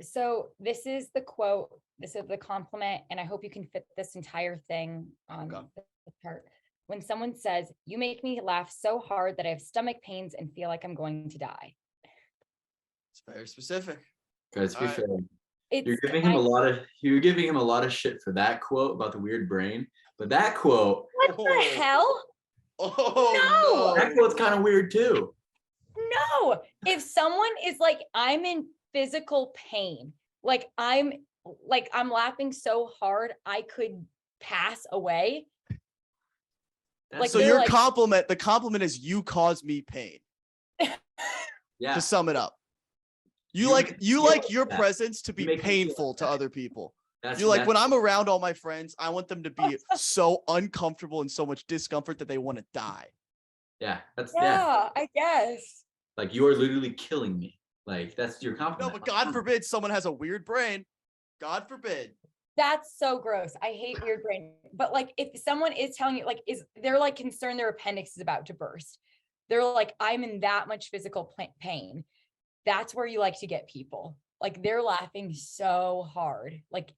So this is the quote. This is the compliment, and I hope you can fit this entire thing on the part. When someone says, "You make me laugh so hard that I have stomach pains and feel like I'm going to die." It's very specific. Guys, to be All right. fair, you're It's giving him a lot of shit for that quote about the weird brain, but that quote, what the hell? Oh that quote's kind of weird too. No. If someone is like, I'm in physical pain, like I'm laughing so hard I could pass away. Like, so they're your like- compliment, the compliment is you cause me pain. yeah. To sum it up. You You like feel your that. presence to be make me feel painful to that. other people. You're like, when I'm around all my friends, I want them to be so uncomfortable and so much discomfort that they want to die. Yeah, that's I guess. Like, you are literally killing me. Like, that's your No, compliment. but God forbid someone has a weird brain. God forbid. That's so gross. I hate weird brain. But like, if someone is telling you, like, they're like concerned their appendix is about to burst. They're like, I'm in that much physical pain. That's where you like to get people. Like, they're laughing so hard. Like,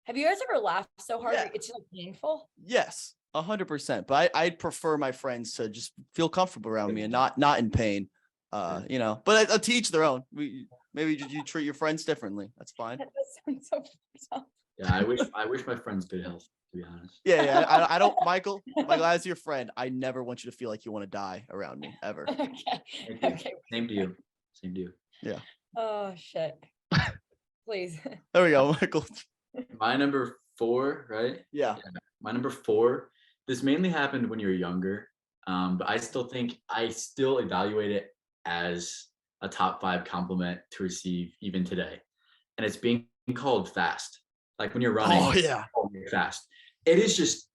have you guys ever laughed so hard? Yeah. It's just like painful. Yes, 100%. But I'd prefer my friends to just feel comfortable around me and not in pain. You know, but to each their own. Maybe you treat your friends differently. That's fine. That sounds so fucked up. Yeah, I wish my friends good health, to be honest. Yeah. I don't, Michael, as your friend, I never want you to feel like you want to die around me ever. Okay. Same to you. Same to you. Yeah. Oh shit. Please. There we go, Michael. My number 4, right? Yeah. My number 4. This mainly happened when you were younger, but I still evaluate it as a top 5 compliment to receive even today, and it's being called fast. Like, when you're running, Oh yeah, you're fast. It is just,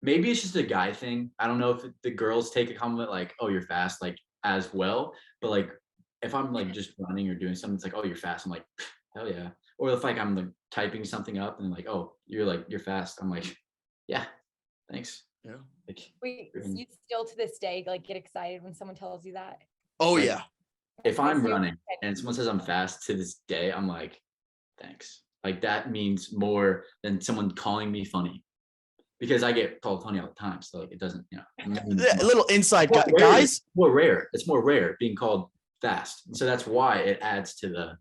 maybe it's just a guy thing. I don't know if the girls take a compliment like, "Oh, you're fast," like, as well. But like, if I'm like just running or doing something, it's like, "Oh, you're fast." I'm like, hell yeah. Or if like I'm like typing something up and like, "Oh, you're fast." I'm like, yeah, thanks. yeah. Like, Wait, you still to this day like get excited when someone tells you that? Oh Like, yeah. if I'm running and someone says I'm fast, to this day, I'm like, thanks. Like, that means more than someone calling me funny, because I get called funny all the time. So like, it doesn't, Yeah, a little inside guys. More rare. It's more rare being called fast. So that's why it adds to the.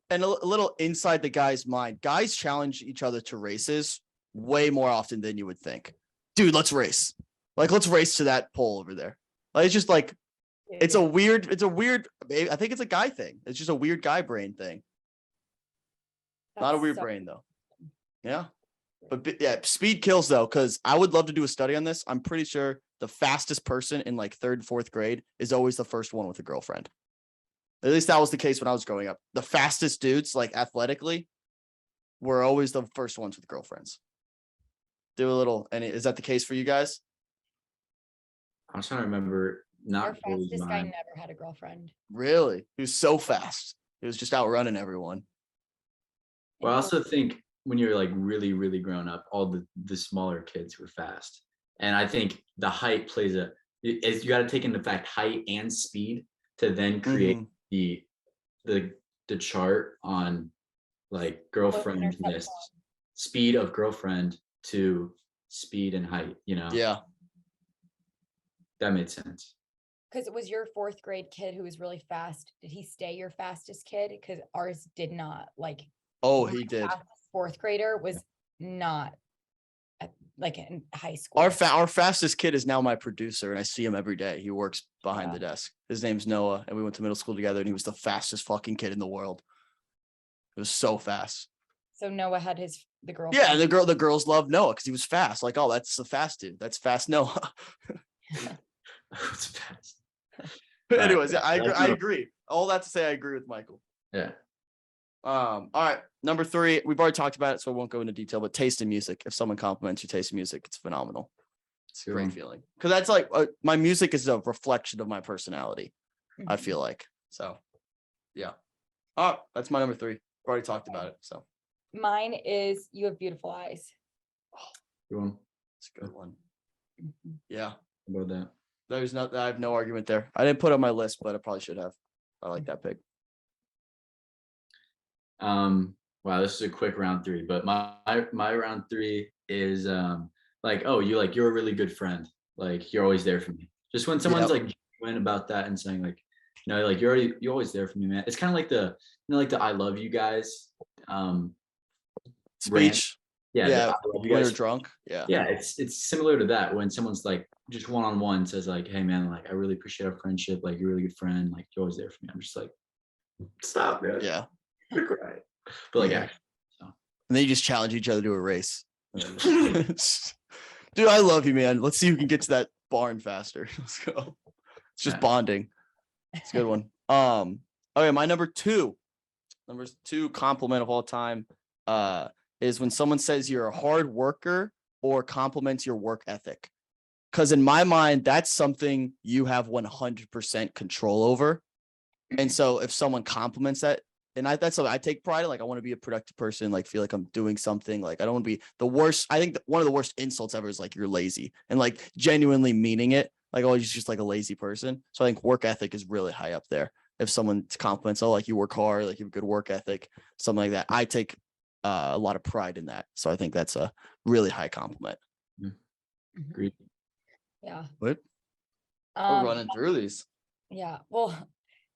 And a little inside the guy's mind. Guys challenge each other to races way more often than you would think. Dude, let's race. Like, let's race to that pole over there. Like, it's just like, it's a weird, I think it's a guy thing. It's just a weird guy brain thing. Not a weird brain though. Yeah. But yeah, speed kills though, because I would love to do a study on this. I'm pretty sure the fastest person in like 3rd and 4th grade is always the first one with a girlfriend. At least that was the case when I was growing up. The fastest dudes, like athletically, were always the first ones with girlfriends. Do a little, and is that the case for you guys? I'm trying to remember. Our fastest guy never had a girlfriend. Really? He was so fast. He was just outrunning everyone. Well, I also think when you're like really, really grown up, all the smaller kids were fast. And I think the height plays you got to take into fact height and speed to then create the chart on like girlfriend list, speed of girlfriend to speed and height, you know? Yeah. That made sense. Because it was your 4th grade kid who was really fast. Did he stay your fastest kid? Because ours did not. Like, oh, he did. 4th grader was not like in high school. Our fastest kid is now my producer, and I see him every day. He works behind the desk. His name's Noah, and we went to middle school together, and he was the fastest fucking kid in the world. It was so fast. So Noah had the girlfriend. Yeah, the girls loved Noah because he was fast. Like, oh, that's the fast dude. That's fast Noah. It's fast. But anyways, yeah, I agree. All that to say, I agree with Michael. Yeah. All right. Number 3, we've already talked about it, so I won't go into detail, but taste in music. If someone compliments your taste in music, it's phenomenal. It's a great feeling. Because that's like, my music is a reflection of my personality, I feel like. So, yeah. Oh, that's my number 3. We've already talked about it, so. Mine is you have beautiful eyes. Good one. It's a good one. Yeah. How about that? I have no argument there. I didn't put it on my list, but I probably should have. I like that pick. Wow, this is a quick round 3, but my round 3 is like, oh, you're a really good friend. Like, you're always there for me. Just when someone's like genuine about that and saying like, you know, like you're always there for me, man. It's kind of like the I love you guys speech. Yeah. When you're drunk. Yeah. Yeah, it's similar to that when someone's like just one-on-one says like, hey man, like I really appreciate our friendship, like you're a really good friend, like you're always there for me. I'm just like, stop, man. Yeah. Right. But like, actually, so. And then you just challenge each other to a race. Dude, I love you, man. Let's see who can get to that barn faster. Let's go. It's just bonding. It's a good one. Okay, my number 2 compliment of all time is when someone says you're a hard worker or compliments your work ethic. Because in my mind, that's something you have 100% control over. And so if someone compliments that, and that's something I take pride in, like I want to be a productive person, like feel like I'm doing something. Like I don't want to be the worst. I think one of the worst insults ever is like you're lazy, and like genuinely meaning it. Like, oh, you're just like a lazy person. So I think work ethic is really high up there. If someone compliments, oh, like you work hard, like you have a good work ethic, something like that, I take a lot of pride in that. So I think that's a really high compliment. Agreed. Yeah. What? We're running through these. Yeah. Well,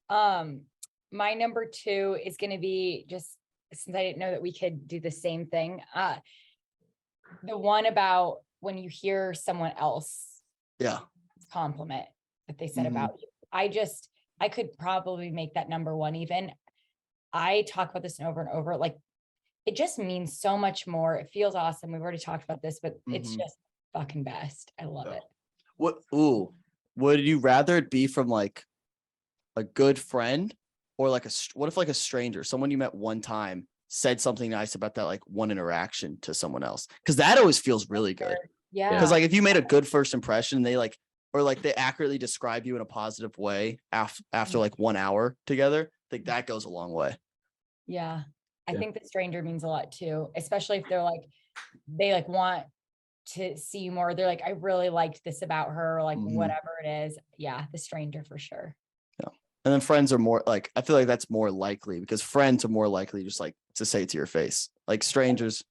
my number 2 is going to be, just since I didn't know that we could do the same thing. The one about when you hear someone else Yeah. compliment that they said about you. I could probably make that number 1 even. I talk about this over and over. Like, it just means so much more. It feels awesome. We've already talked about this, but it's just fucking best. I love it. Would you rather it be from like a good friend or like what if like a stranger, someone you met one time said something nice about that like one interaction to someone else? Because that always feels really good. Yeah. Because like if you made a good first impression, they like, or like they accurately describe you in a positive way after like 1 hour together, I think that goes a long way. Yeah. I Yeah. think the stranger means a lot too, especially if they're like, they like want to see you more. They're like, I really liked this about her, or like whatever it is. Yeah. The stranger for sure. Yeah. And then friends are more like, I feel like that's more likely because friends are more likely just like to say it to your face. Like strangers.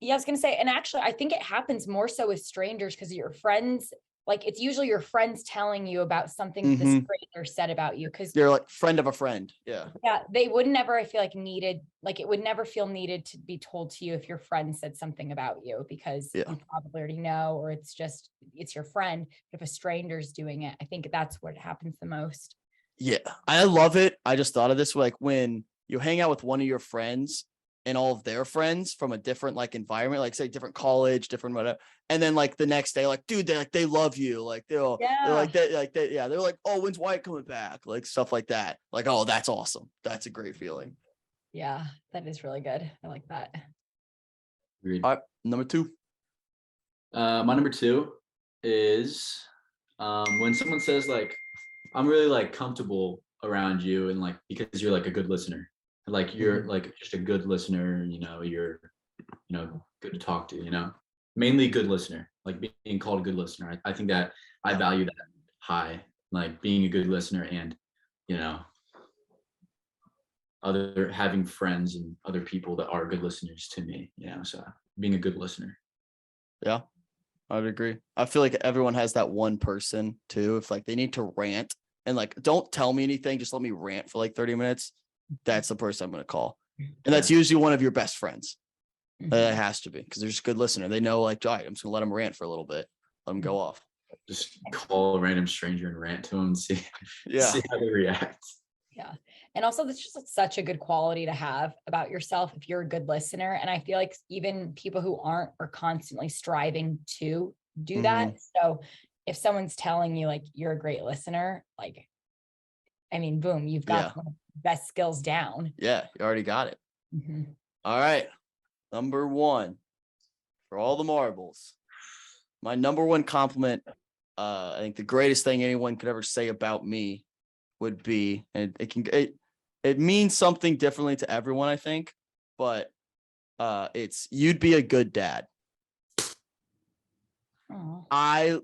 Yeah, I was gonna say, and actually, I think it happens more so with strangers because your friends, like it's usually your friends telling you about something that the stranger said about you. Because you're like friend of a friend. Yeah. Yeah, they would never, I feel like it would never feel needed to be told to you if your friend said something about you, because you probably already know, or it's your friend. But if a stranger's doing it, I think that's what happens the most. Yeah, I love it. I just thought of this, like when you hang out with one of your friends and all of their friends from a different like environment, like say different college, different whatever, and then like the next day, like dude, they love you, like they're like they're like, oh, when's Wyatt coming back, like stuff like that, like, oh, that's awesome, that's a great feeling. Yeah, that is really good. I like that. Agreed. All right, number 2. My number 2 is when someone says like, I'm really like comfortable around you, and like because you're like a good listener, like you're like just a good listener, you're good to talk to, mainly good listener, like being called a good listener. I think that I value that high, like being a good listener, and having friends and other people that are good listeners to me, so being a good listener. Yeah, I would agree. I feel like everyone has that one person too. If like they need to rant and like, don't tell me anything, just let me rant for like 30 minutes. That's the person I'm going to call. And that's usually one of your best friends. It has to be, because they're just a good listener. They know like, all right, I'm just going to let them rant for a little bit. Let them go off. Just call a random stranger and rant to them and see how they react. Yeah. And also that's just such a good quality to have about yourself if you're a good listener. And I feel like even people who aren't are constantly striving to do that. So if someone's telling you like you're a great listener, like, I mean, boom, you've got one of the best skills down. Yeah, you already got it. All right. Number 1 for all the marbles. My number 1 compliment, I think the greatest thing anyone could ever say about me would be, and it means something differently to everyone, I think, but it's you'd be a good dad. I've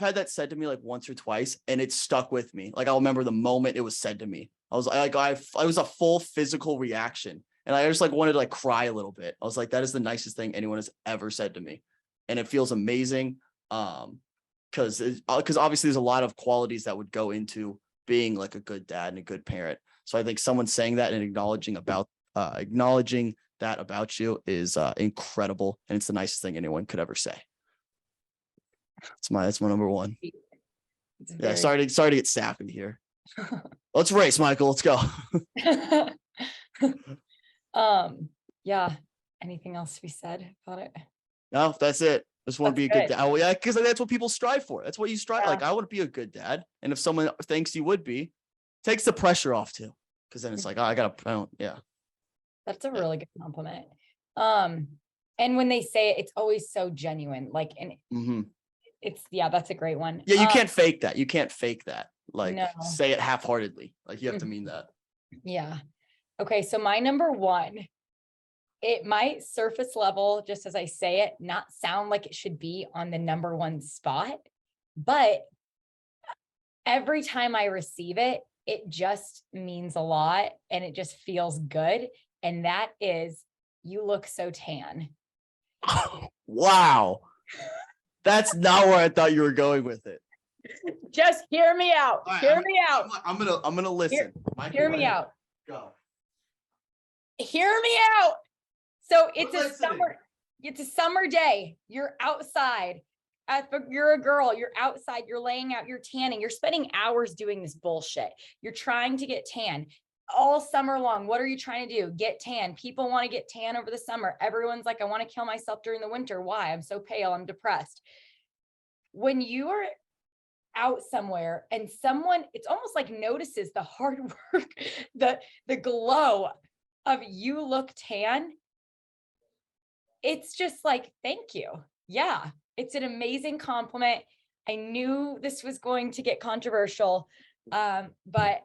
had that said to me like once or twice, and it stuck with me. Like I'll remember the moment it was said to me. I was like, I was a full physical reaction, and I just like wanted to like cry a little bit. I was like, that is the nicest thing anyone has ever said to me, and it feels amazing. Because obviously there's a lot of qualities that would go into being like a good dad and a good parent. So I think someone saying that and acknowledging that about you is incredible, and it's the nicest thing anyone could ever say. That's my number 1. Yeah, sorry to get sappy here. Let's race, Michael. Let's go. Yeah. Anything else to be said about it? No, that's it. Just want to be a good dad. Oh, yeah, because that's what people strive for. That's what you strive. Like, I want to be a good dad, and if someone thinks you would be, takes the pressure off too. Because then it's like, oh, I don't. Yeah. That's a really good compliment. And when they say it, it's always so genuine. Like, and Mhm. that's a great one. Yeah, you can't fake that. You can't fake that. Like No. say it half-heartedly. Like you have to mean that. Yeah. Okay. So my number one, it might surface level, just as I say it, not sound like it should be on the number one spot, but every time I receive it, it just means a lot and it just feels good. And that is, you look so tan. Wow. That's not where I thought you were going with it. Just hear me out. All right, Hear me out. I'm gonna listen. Michael, Hear go me ahead. out. Go. Hear me out. So We're listening. it's a summer day. You're outside. You're a girl, you're outside, you're laying out, you're tanning, you're spending hours doing this bullshit. You're trying to get tan all summer long. What are you trying to do? Get tan. People want to get tan over the summer. Everyone's like, I want to kill myself during the winter. Why? I'm so pale. I'm depressed. When you are out somewhere and someone, it's almost like notices the hard work, the glow of you look tan. It's just like, thank you. Yeah, it's an amazing compliment. I knew this was going to get controversial, but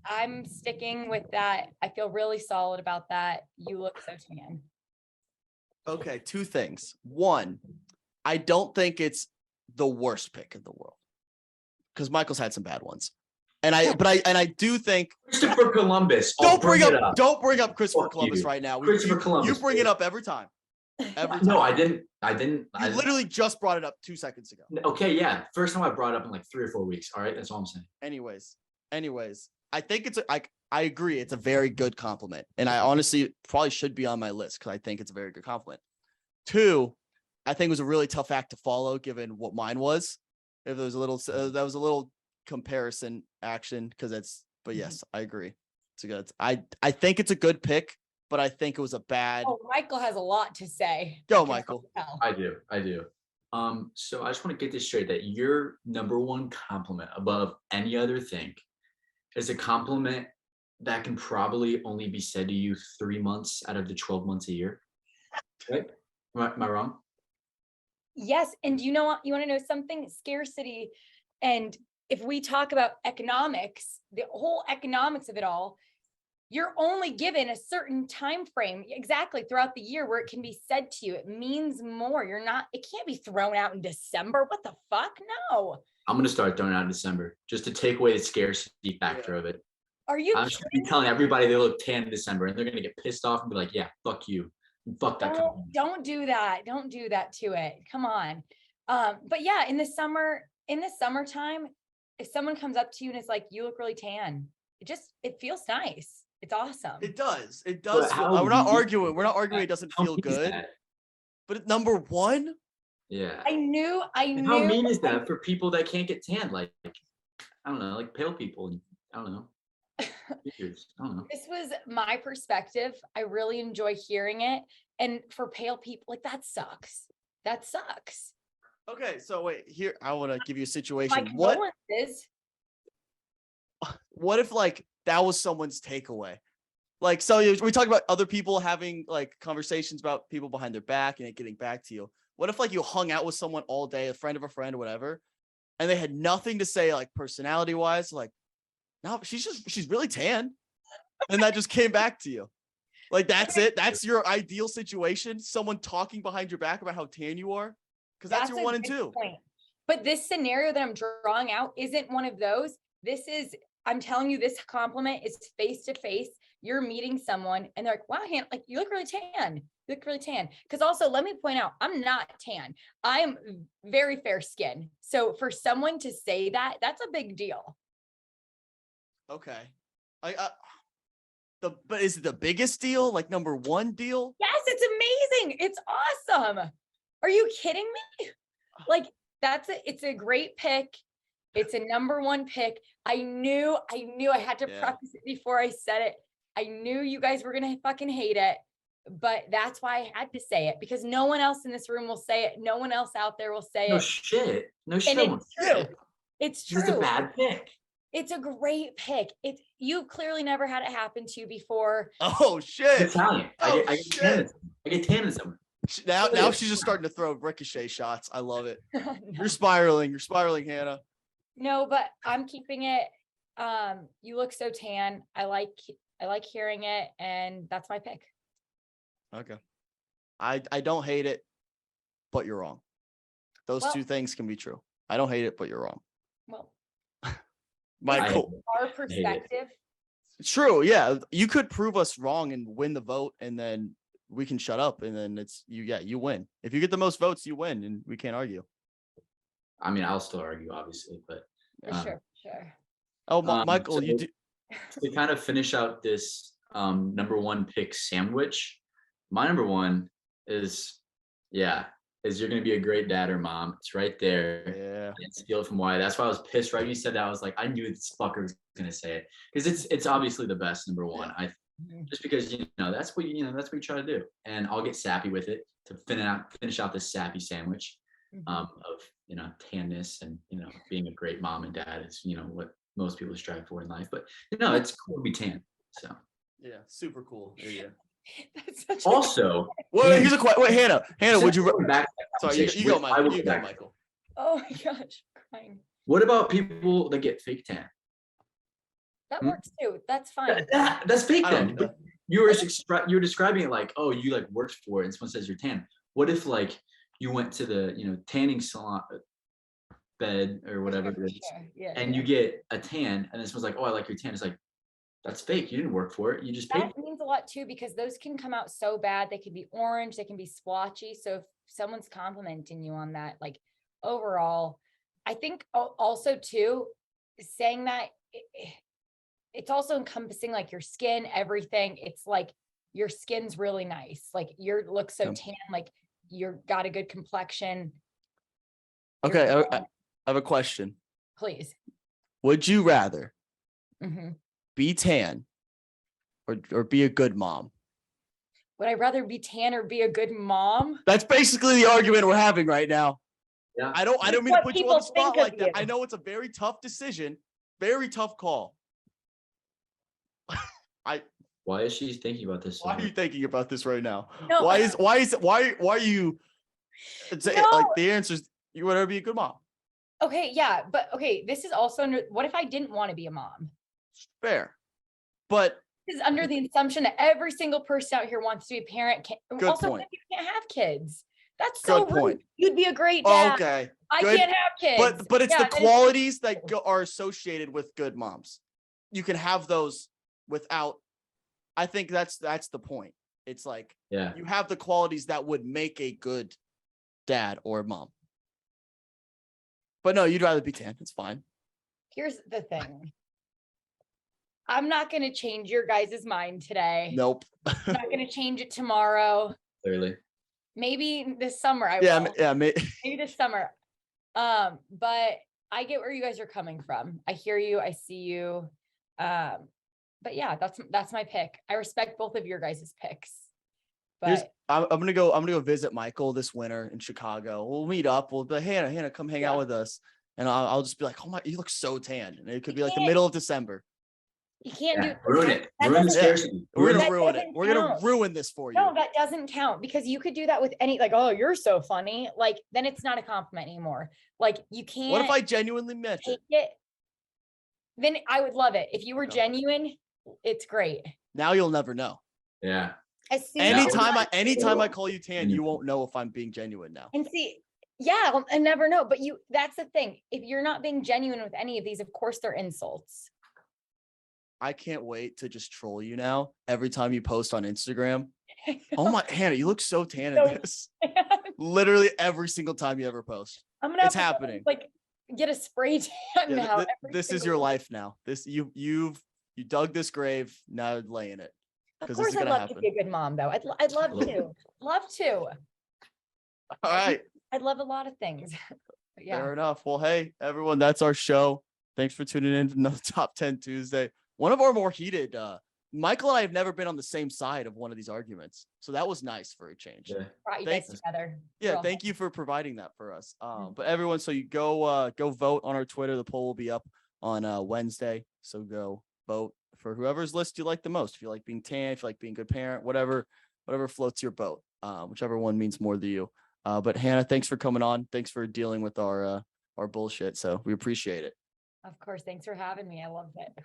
I'm sticking with that. I feel really solid about that. You look so tan. Okay, two things. One, I don't think it's the worst pick in the world because Michael's had some bad ones, and I do think Christopher Columbus. don't bring up Christopher Fuck Columbus you. right now. Christopher Columbus, You bring it dude. up every time. Every time. No, I didn't. You literally just brought it up 2 seconds ago. Okay, yeah. First time I brought it up in like 3 or 4 weeks. All right, that's all I'm saying. Anyways, I think I agree. It's a very good compliment, and I honestly probably should be on my list because I think it's a very good compliment. Two, I think it was a really tough act to follow given what mine was. If there was a little, that was a little comparison action because but yes, I agree. It's a good. I think it's a good pick, but I think it was a bad. Oh, Michael has a lot to say. Go, Michael. I do. So I just want to get this straight that your number one compliment above any other thing is a compliment that can probably only be said to you 3 months out of the 12 months a year. Right? Am I wrong? Yes. And you know what? You want to know something? Scarcity. And if we talk about economics, the whole economics of it all, you're only given a certain time frame exactly throughout the year where it can be said to you. It means more. It can't be thrown out in December. What the fuck? No. I'm gonna start throwing out in December just to take away the scarcity factor of it. Are you I'm just gonna be telling everybody they look tan in December and they're gonna get pissed off and be like, yeah, fuck you. Fuck that company. Don't do that. Don't do that to it. Come on. But yeah, in the summertime, if someone comes up to you and is like, you look really tan, it feels nice. It's awesome. It does. It But does. how We're not weird- arguing. We're not arguing. It doesn't How feel mean is good. that? But at number one, Yeah. I knew. And how mean is that for people that can't get tan? Like, I don't know, like pale people. And I don't know. I don't know. This was my perspective. I really enjoy hearing it. And for pale people, like that sucks. That sucks. okay. So wait, here I want to give you a My situation. condolences. What if like that was someone's takeaway? Like, so we talk about other people having like conversations about people behind their back and it getting back to you. What if like you hung out with someone all day, a friend of a friend or whatever, and they had nothing to say like personality wise, like, no, she's really tan. And that just came back to you. Like, that's it. That's your ideal situation. Someone talking behind your back about how tan you are. Because that's your a 1 and good 2. point. But this scenario that I'm drawing out isn't one of those. I'm telling you, this compliment is face to face. You're meeting someone and they're like, wow, like you look really tan. You look really tan. Because also, let me point out, I'm not tan. I am very fair skin. So for someone to say that, that's a big deal. Okay. But is it the biggest deal? Like number one deal? Yes, it's amazing. It's awesome. Are you kidding me? Like it's a great pick. It's a number one pick. I knew I had to preface it before I said it. I knew you guys were going to fucking hate it, but that's why I had to say it because no one else in this room will say it. No one else out there will say No it. shit. No shit. And it's true. It's true. It's a bad pick. It's a great pick. You've clearly never had it happen to you before. Oh I'm shit. Italian. Oh, I shit. get tan in summer. Now she's just starting to throw ricochet shots. I love it. No. You're spiraling. You're spiraling, Hannah. No, but I'm keeping it. You look so tan. I like hearing it, and that's my pick. Okay. I don't hate it, but you're wrong. Those Well- two things can be true. I don't hate it, but you're wrong. Well, Michael. our perspective. It's true. Yeah. You could prove us wrong and win the vote, and then we can shut up, and then it's you. Yeah, you win. If you get the most votes, you win, and we can't argue. I mean, I'll still argue, obviously, but For sure. Oh, Michael, so you do. to kind of finish out this number one pick sandwich, my number one is you're gonna be a great dad or mom. It's right there. Yeah. I didn't steal it from Wyatt. That's why I was pissed right when you said that. I was like, I knew this fucker was gonna say it because it's obviously the best number one. Just because that's what that's what you try to do, and I'll get sappy with it to finish out this sappy sandwich of tanness and being a great mom and dad is what most people strive for in life. But it's cool to be tan. So Yeah. Super cool. Yeah. That's such also, Wait, here's a question. Wait, Hannah, would you? going back to that Sorry, you conversation, go, Michael. I will You go go, back. Michael. Oh my gosh, I'm crying. What about people that get fake tan? That Hmm? works too. That's fine. That's fake I then. don't- But you were describing it like, oh, you like worked for it, and someone says you're tan. What if like you went to the tanning salon bed or whatever it is, Sure. Yeah. and you get a tan, and then someone's like, oh, I like your tan. It's like, that's fake. You didn't work for it. You just paid. That means a lot too, because those can come out so bad. They can be orange, they can be splotchy. So if someone's complimenting you on that, like overall, I think also too, saying that it's also encompassing like your skin, everything. It's like your skin's really nice. Like you look so tan, like you're got a good complexion. Okay, You're I have a question. Please. Would you rather Mhm. be tan or be a good mom? Would I rather be tan or be a good mom? That's basically the argument we're having right now. Yeah. I don't mean to what put you on the people think spot of like that. you. I know it's a very tough decision, very tough call. Why is she thinking about this? Why are you thinking about this right now? No. Why are you say No. like the answer is you would rather be a good mom? Okay, yeah, but okay, this is also under what if I didn't want to be a mom? Fair. But This is under the assumption that every single person out here wants to be a parent. Good Also, point. if you can't have kids, that's so Good rude. point. You'd be a great dad. okay. I good. can't have kids. But it's Yeah, the that is- qualities that are associated with good moms. You can have those without. I think that's the point. It's like Yeah. you have the qualities that would make a good dad or mom. But no, you'd rather be tan. It's fine. Here's the thing. I'm not going to change your guys' mind today. Nope. I'm not going to change it tomorrow. Clearly. Maybe this summer I Yeah, will. yeah. Maybe this summer. But I get where you guys are coming from. I hear you. I see you. But yeah, that's my pick. I respect both of your guys' picks. But I'm gonna go visit Michael this winter in Chicago. We'll meet up. We'll be like, Hannah, come hang out Yeah. with us. And I'll just be like, oh my, you look so tan. And it could be like the can't- middle of December. you can't Yeah. do Ruin it. that Ruin the doesn't- scarcity. We're gonna That ruin it. doesn't We're gonna count. ruin this for you. No, that doesn't count because you could do that with any like, oh, you're so funny. Like then it's not a compliment anymore. Like you can't What if I genuinely meant take it? it. Then I would love it. If you were Okay. genuine, it's great. Now you'll never know. Yeah. As soon as Anytime I call you tan, you won't know if I'm being genuine now. and see, yeah, I never know. But that's the thing. If you're not being genuine with any of these, of course they're insults. I can't wait to just troll you now every time you post on Instagram. Oh my, Hannah, you look so tan in No. this. Literally every single time you ever post. I'm gonna It's have to, happening. like get a spray tan Yeah, now. every this is single your week. life now. This you dug this grave, now lay in it. Of 'cause this course, is I'd gonna love happen. to be a good mom, though. I'd love to. Love to. All right. I'd love a lot of things. But yeah. Fair enough. Well, hey, everyone, that's our show. Thanks for tuning in to another Top 10 Tuesday. One of our more heated, Michael and I have never been on the same side of one of these arguments. So that was nice for a change. Yeah. Brought you Thanks. guys together. Yeah, Real thank you for providing that for us. Mhm. But everyone, so you go vote on our Twitter. The poll will be up on Wednesday. So go vote for whoever's list you like the most. If you like being tan, if you like being a good parent, whatever floats your boat, whichever one means more to you. But Hannah, thanks for coming on. Thanks for dealing with our bullshit. So we appreciate it. Of course. Thanks for having me. I loved it.